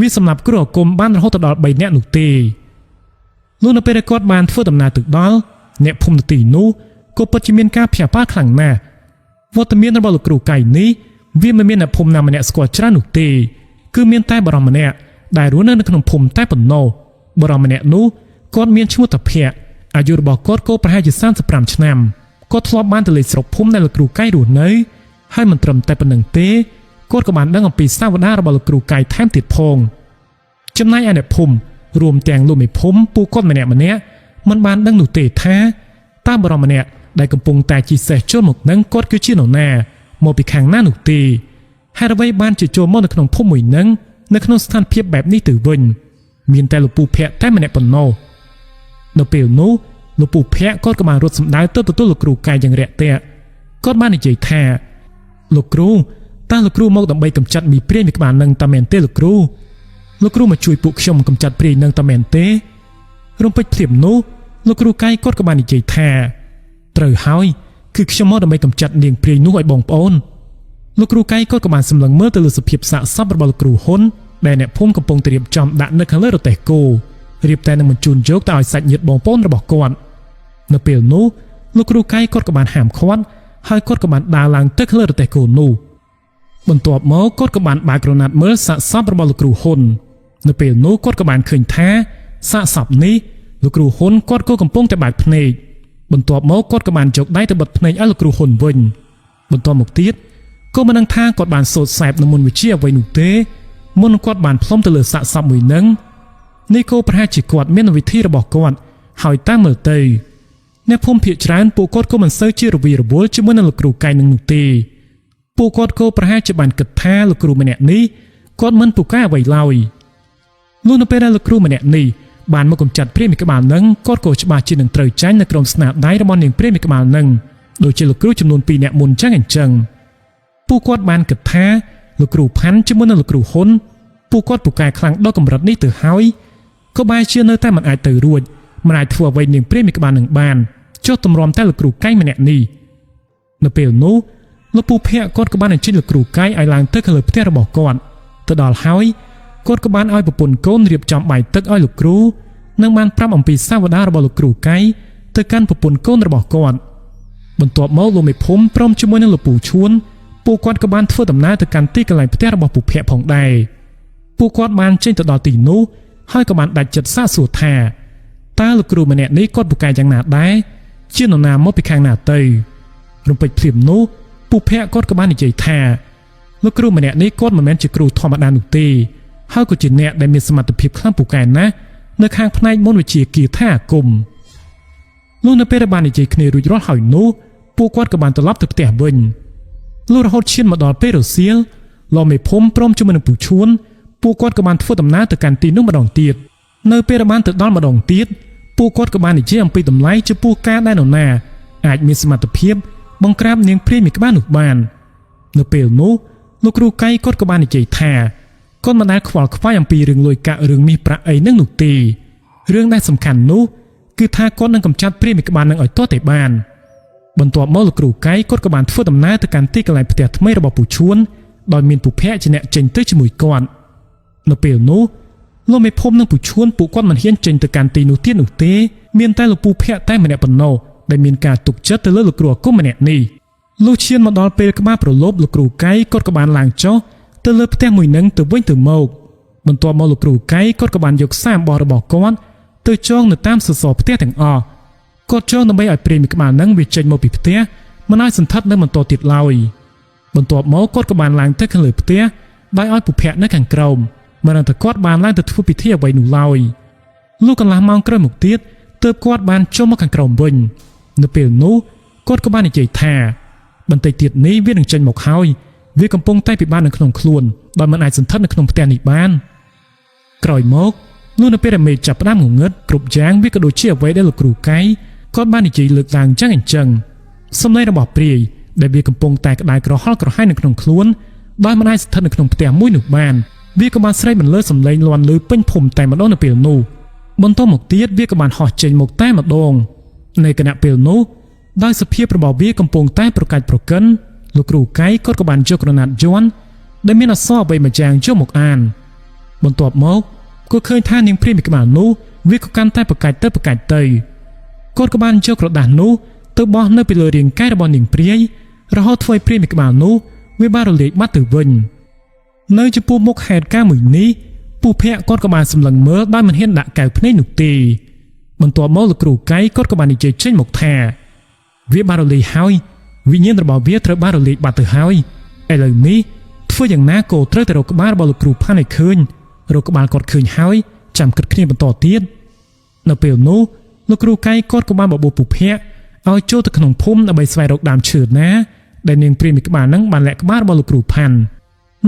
វាសម្រាប់គ្រូអាគមបានរហូតដល់3នាក់នោះទេលុះនៅពេលដែលគាត់បានធ្វើដំណើរទៅដល់អ្នកភូមិនៅទីនោះក៏ពិតជាមានការភ្ញាក់ផ្អើលខ្លាំងណាស់វត្តមានរបស់លោកគ្រូកៃនេះវាមិនមានអ្នកភូមិណាម្នាក់ស្គាល់ច្រើននោះទេគឺមានតែបរិសម្នាក់ដែលរស់នៅក្នុងភូមិតែប៉ុណ្ណោះបរិសម្នាក់នោះគាត់មានឈ្មោះតាភៈអាយុរបស់គាត់ក៏ប្រហែលជា35ឆ្នាំគាត់ធ្លាប់បានទៅលេងស្រុកភូមិដែលលោកគ្រូកៃរស់នៅហើយមិនត្រឹមតែប៉ុណ្្នឹងទេគាត់ក៏បានដឹងអំពីសាវតារបស់លោកគ្រូកៃថែមទៀតផងចំណែកឯអ្នកភូមិរួមទាំងលោកមេភូមិពួកគាត់ម្នាក់មិនបានដឹងនោះទេថាតើបរិសម្នាក់ដែលកំពុងតែជិះសេះចូលមកនឹងគាត់គឺជានរណាមកពីខាងណានោះទេហេតុអ្វីបានជាចូលមកនៅក្នុងភូមិមួយនឹងនៅក្នុងស្ថានភាពបែបនេះទៅវិញមានតែលោកពូភ័ក្រតែម្នាក់ប៉ុណ្ណោះនៅពេលនោះលោកពូភ័ក្រគាត់ក៏បានរត់សម្ដៅទៅទទួលលោកគ្រូកៃយ៉ាងរាក់ទាក់គាត់បាននិយាយថាលោកគ្រូតើលោកគ្រូមកដើម្បីកម្ចាត់មីព្រាយមួយក្បាលនឹងតើមែនទេលោកគ្រូមកជួយពួកខ្ញុំកម្ចាត់ព្រាយនឹងតើមែនទេរំពេចភ្លាមនោះលោកគ្រូកៃគាត់ក៏បាននិយាយថាត្រូវហើយគឺខ្ញុំមកដើម្បីកម្ចាត់នាងព្រាយនោះឲ្យបងប្អូនលោកគ្រូកៃគាត់ក៏បានសម្លឹងមើលទៅលើសភាពសាកសពរបស់លោកគ្រូហ៊ុនដែលអ្នកភូមិកំពុងតែរៀបចំដាក់នៅខាងលើរទេះគោរៀបតែនឹងបញ្ជូនយកទៅឲ្យសាច់ញាតិបងប្អូនរបស់គាត់នៅពេលនោះលោកគ្រូកៃគាត់ក៏បានហាមឃាត់ហើយគាត់ក៏បានដើរឡើងទៅខាងលើរទេះគោនោះបន្ទាប់មកគាត់ក៏បានបើកក្រណាត់មើលសាកសពរបស់លោកគ្រូហ៊ុននៅពេលនោះគាត់ក៏បានឃើញថាសាកសពនេះលោកគ្រូហ៊ុនគាត់ក៏កំពុងតែបើកភ្នែកបន្ទាប់មកគាត់ក៏បានយកដៃទៅបិទភ្នែកឲ្យលោកគ្រូហ៊ុនវិញបន្ទាប់មកទៀតក៏មិនដឹងថាគាត់បានសូត្រសែបនៅមុនវិជាអ្វីនោះទេមុនគាត់បានផ្លុំទៅលើសាកសពមួយនឹងនេះក៏ប្រហែលជាគាត់មានវិធីរបស់គាត់ហើយតាមមើលទៅអ្នកភូមិភាគច្រើនពួកគាត់ក៏មិនសូវជារវីរវល់ជាមួយនឹងលោកគ្រូកៃនឹងនោះទេពួកគាត់ក៏ប្រហែលជាបានគិតថាលោកគ្រូម្នាក់នេះគាត់មិនពូកែអ្វីឡើយលុះនៅពេលដែលលោកគ្រូម្នាក់នេះបានមកកម្ចាត់ព្រាយមួយក្បាលនឹងគាត់ក៏ច្បាស់ជានឹងត្រូវចាញ់នៅក្រុមស្នាដៃរបស់នាងព្រាយមួយក្បាលនឹងដូចជាលោកគ្រូចំនួន2នាក់មុនចឹងអញ្ចឹងពួកគាត់បានគិតថាលោកគ្រូផាន់ជាមួយនឹងលោកគ្រូហ៊ុនពួកគាត់ពូកែខ្លាំងដល់កម្រិតនេះទៅហើយក៏បែរជានៅតែមិនអាចទៅរួចមិនអាចធ្វើអ្វីនាងព្រាយមួយក្បាលនឹងបានចុះទម្រាំតែលោកគ្រូកៃម្នាក់នេះនៅពេលនោះលោកពូភ័ក្រគាត់ក៏បានអញ្ជើញលោកគ្រូកៃឲ្យឡើងទៅខាងលើផ្ទះរបស់គាត់ទៅដល់ហើយគាត់ក៏បានឲ្យប្រពន្ធកូនរៀបចំបាយទឹកឲ្យលោកគ្រូនិងបានប្រាប់អំពីសាវតារបស់លោកគ្រូកៃទៅកាន់ប្រពន្ធកូនរបស់គាត់បន្ទាប់មកលោកមេភូមិព្រមជាមួយនឹងលោកពូឈួនពួកគាត់ក៏បានធ្វើដំណើរទៅកាន់ទីកន្លែងផ្ទះរបស់ពូភ័ក្រផងដែរពួកគាត់បានចេញទៅដល់ទីនោះហើយក៏បានដាច់ចិត្តសាកសួរថាតើលោកគ្រូម្នាក់នេះគាត់ពូកែយ៉ាងណាដែរជានរណាមកពីខាងណាទៅរំពេចភ្លាមនោះពូភ័ក្រគាត់ក៏បាននិយាយថាលោកគ្រូម្នាក់នេះគាត់មិនមែនជាគ្រូធម្មតានោះទេហើយក៏ជាអ្នកដែលមានសមត្ថភាពខ្លាំងពូកែណាស់នៅខាងផ្នែកមន្តវិជ្ជាគាថាអាគមលុះនៅពេលដែលបាននិយាយគ្នារួចរាល់ហើយនោះពួកគាត់ក៏បានត្រឡប់ទៅផ្ទះវិញលុះរហូតឈានមកដល់ពេលរសៀលលោកមេភូមិព្រមជាមួយនឹងពូឈួនពួកគាត់ក៏បានធ្វើដំណើរទៅកាន់ទីនោះម្ដងទៀតនៅពេលដែលបានទៅដល់ម្ដងទៀតពួកគាត់ក៏បាននិយាយអំពីតម្លៃចំពោះការដែលនរណាអាចមានសមត្ថភាពបង្ក្រាបនាងព្រាយមួយក្បាលនោះបាននៅពេលនោះលោកគ្រូកៃគាត់ក៏បាននិយាយថាគាត់មិនដែលខ្វល់ខ្វាយអំពីរឿងលុយកាក់រឿងមាសប្រាក់អីនឹងនោះទេរឿងដែលសំខាន់នោះគឺថាគាត់នឹងកម្ចាត់ព្រាយមួយក្បាលនឹងឲ្យទាល់តែបានបន្ទាប់មកលោកគ្រូកៃគាត់ក៏បានធ្វើដំណើរទៅកាន់ទីកន្លែងផ្ទះថ្មីរបស់ពូឈួនដោយមានពូភ័ក្រជាអ្នកចេញទៅជាមួយគាត់នៅពេលនោះ លោកមេភូមិនិងពូឈួនពួកគាត់មិនហ៊ានចេញទៅកាន់ទីនោះទៀតនោះទេមានតែលោកពូភ័ក្រតែម្នាក់ប៉ុណ្ណោះដែលមានការទុកចិត្តទៅលើលោកគ្រូអាគមម្នាក់នេះលុះឈានមកដល់ពេលក្បាលប្រឡូបលោកគ្រូកៃគាត់ក៏បានឡើងចុះទៅលើផ្ទះមួយនឹងទៅវិញទៅមកបន្ទាប់មកលោកគ្រូកៃគាត់ក៏បានយកខ្សែអំបោះរបស់គាត់ទៅចងនៅតាមសសរផ្ទះទាំងអស់គាត់ចងដើម្បីឲ្យព្រាយមួយក្បាលនឹងវាចេញមកពីផ្ទះមិនឲ្យសន្ធិដ្ឋនៅបន្តទៀតឡើយបន្ទាប់មកគាត់ក៏បានឡើងទៅខាងលើផ្ទះដោយឲ្យពូភ័ក្រនៅខាងក្រោមមិនដឹងថាគាត់បានឡើងទៅធ្វើពិធីអ្វីនោះឡើយលុះកន្លះម៉ោងក្រោយមកទៀតទើបគាត់បានចុះមកខាងក្រោមវិញនៅពេលនោះគាត់ក៏បាននិយាយថាបន្តិចទៀតនេះវានឹងចេញមកហើយវាកំពុងតែពិបាកនៅក្នុងខ្លួនដោយមិនអាចសន្ធិដ្ឋនៅក្នុងផ្ទះនេះបានក្រោយមកលុះនៅពេលដែលមេឃចាប់ផ្ដើមងងឹតគ្រប់យ៉ាងវាក៏ដូចជាអ្វីដែលលោកគ្រូកៃគាត់បាននិយាយលើកឡើងចឹងអញ្ចឹងសំឡេងរបស់ព្រាយដែលវាកំពុងតែក្តៅក្រហល់ក្រហាយនៅក្នុងខ្លួនដោយមិនអាចស្ថិតនៅក្នុងផ្ទះមួយនោះបានវាក៏បានស្រែកបន្លឺសំឡេងលាន់ឮពេញភូមិតែម្ដងនៅពេលនោះបន្ទាប់មកទៀតវាក៏បានហោះចេញមកតែម្ដងនៅគណៈពេលនោះដោយសភាពរបស់វាកំពុងតែប្រកាច់ប្រកិនលោកគ្រូកៃគាត់ក៏បានយកក្រណាត់យ័ន្តដែលមានអក្សរអ្វីមួយយ៉ាងយកមកអានបន្ទាប់មកក៏ឃើញថានាងព្រាយមួយក្បាលនោះវាក៏កាន់តែប្រកាច់ទៅគាត់ក៏បានយកក្រដាសនោះទៅបោះនៅពីលើរាងកាយរបស់នាងព្រាយរហូតធ្វើឲ្យព្រាយមួយក្បាលនោះវាបានរលាយបាត់ទៅវិញនៅចំពោះមុខហេតុការណ៍មួយនេះពូភ័ក្រគាត់ក៏បានសម្លឹងមើលដោយមិនហ៊ានដាក់កែវភ្នែកនោះទេបន្ទាប់មកលោកគ្រូកៃគាត់ក៏បាននិយាយចេញមកថាវាបានរលាយហើយវិញ្ញាណរបស់វាត្រូវបានរលាយបាត់ទៅហើយឥឡូវនេះធ្វើយ៉ាងណាក៏ត្រូវតែរកក្បាលរបស់លោកគ្រូផាន់ឲ្យឃើញរកក្បាលគាត់ឃើញហើយចាំគិតគ្នាបន្តទៀតនៅពេលនោះលោកគ្រូកៃគាត់ក៏បានបបួលពូភ័ក្រឲ្យចូលទៅក្នុងភូមិដើម្បីស្វែងរកដើមឈើណាដែលនាងព្រាយមួយក្បាលនឹងបានលាក់ក្បាលរបស់លោកគ្រូផាន់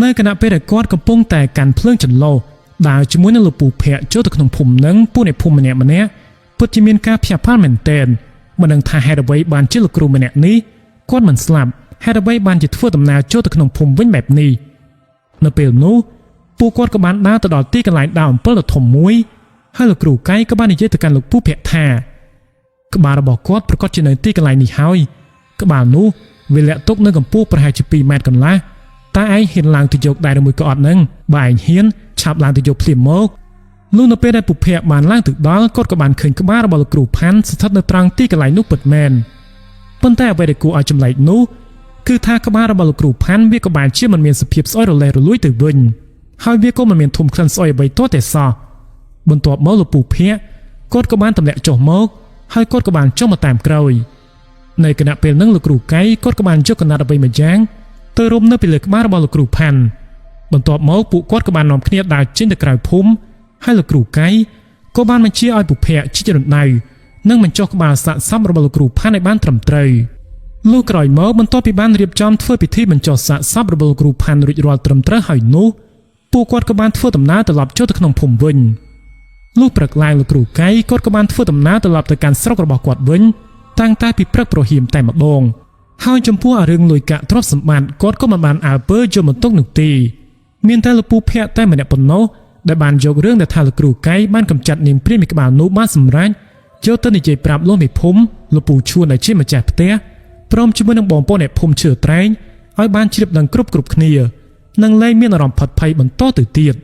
នៅគណៈពេលដែលគាត់កំពុងតែកាន់ភ្លើងចន្លុះដើរជាមួយនឹងលោកពូភ័ក្រចូលទៅក្នុងភូមិនឹងពួកអ្នកភូមិម្នាក់ពិតជាមានការភ្ញាក់ផ្អើលមែនទែនមិនដឹងថាហេតុអ្វីបានជាលោកគ្រូម្នាក់នេះគាត់មិនស្លាប់ហេតុអ្វីបានជាធ្វើដំណើរចូលទៅក្នុងភូមិវិញបែបនេះនៅពេលនោះពួកគាត់ក៏បានដើរទៅដល់ទីកន្លែងដើមអំពិលដ៏ធំមួយហើយលោកគ្រូកៃក៏បាននិយាយទៅកាន់លោកពូភ័ក្រថាក្បាលរបស់គាត់ប្រកាសជានៅទីកន្លែងនេះហើយក្បាលនោះវាលាក់ទុកនៅកម្ពស់ប្រហែលជា2ម៉ែត្រកន្លះតើឯងហ៊ានឡើងទៅយកដែរឬមួយក៏អត់នឹងបើឯងហ៊ានឆាប់ឡើងទៅយកភ្លាមមកលុះនៅពេលដែលពូភ័ក្របានឡើងទៅដល់គាត់ក៏បានឃើញក្បាលរបស់លោកគ្រូផាន់ស្ថិតនៅត្រង់ទីកន្លែងនោះពិតមែនប៉ុន្តែអ្វីដែលគួរឲ្យចម្លែកនោះគឺថាក្បាលរបស់លោកគ្រូផាន់វាក៏បានជាមិនមានសភាពស្អុយរលែរលួយទៅវិញហើយវាក៏មិនមានធំក្លិនស្អុយអ្វីទាល់តែសោះបន្ទាប់មកលោកពូភ័ក្រគាត់ក៏បានទម្លាក់ចុះមកហើយគាត់ក៏បានចុះមកតាមក្រោយនៅគណៈពេលហ្នឹងលោកគ្រូកៃគាត់ក៏បានយកកណាត់អ្វីមួយយ៉ាងទៅរុំនៅពីលើក្បាលរបស់លោកគ្រូផាន់បន្ទាប់មកពួកគាត់ក៏បាននាំគ្នាដើរចេញទៅក្រៅភូមិហើយលោកគ្រូកៃក៏បានបញ្ជាឲ្យពូភ័ក្រជីករណ្ដៅនិងបញ្ចុះក្បាលសាកសពរបស់លោកគ្រូផាន់ឲ្យបានត្រឹមត្រូវលុះក្រោយមកបន្ទាប់ពីបានរៀបចំធ្វើពិធីបញ្ចុះសាកសពរបស់លោកគ្រូផាន់រួចរាល់ត្រឹមត្រូវហើយនោះពួកគាត់ក៏បានធ្វើដំណើរត្រឡប់ចូលទៅក្នុងភូមិវិញលុះព្រឹកឡើងលោកគ្រូកៃគាត់ក៏បានធ្វើដំណើរត្រឡប់ទៅកាន់ស្រុករបស់គាត់វិញតាំងតែពីព្រឹកប្រហៀមតែម្ដងហើយចំពោះរឿងលុយកាក់ទ្រព្យសម្បត្តិគាត់ក៏មិនបានអើពើយកមកទុកនោះទេមានតែលោកពូភ័ក្រតែម្នាក់ប៉ុណ្ណោះដែលបានយករឿងដែលថាលោកគ្រូកៃបានកំចាត់នាងព្រាយមួយក្បាលនោះបានសម្រេចយកទៅនិយាយប្រាប់លោកមេភូមិលោកពូឈួនដែលជាម្ចាស់ផ្ទះព្រមជាមួយនឹងបងប្អូនអ្នកភូមិឈើត្រែងឲ្យបានជ្រាបដឹងគ្រប់គ្នានិងលែងមានអារម្មណ៍ផាត់ភ័យបន្តទៅទៀត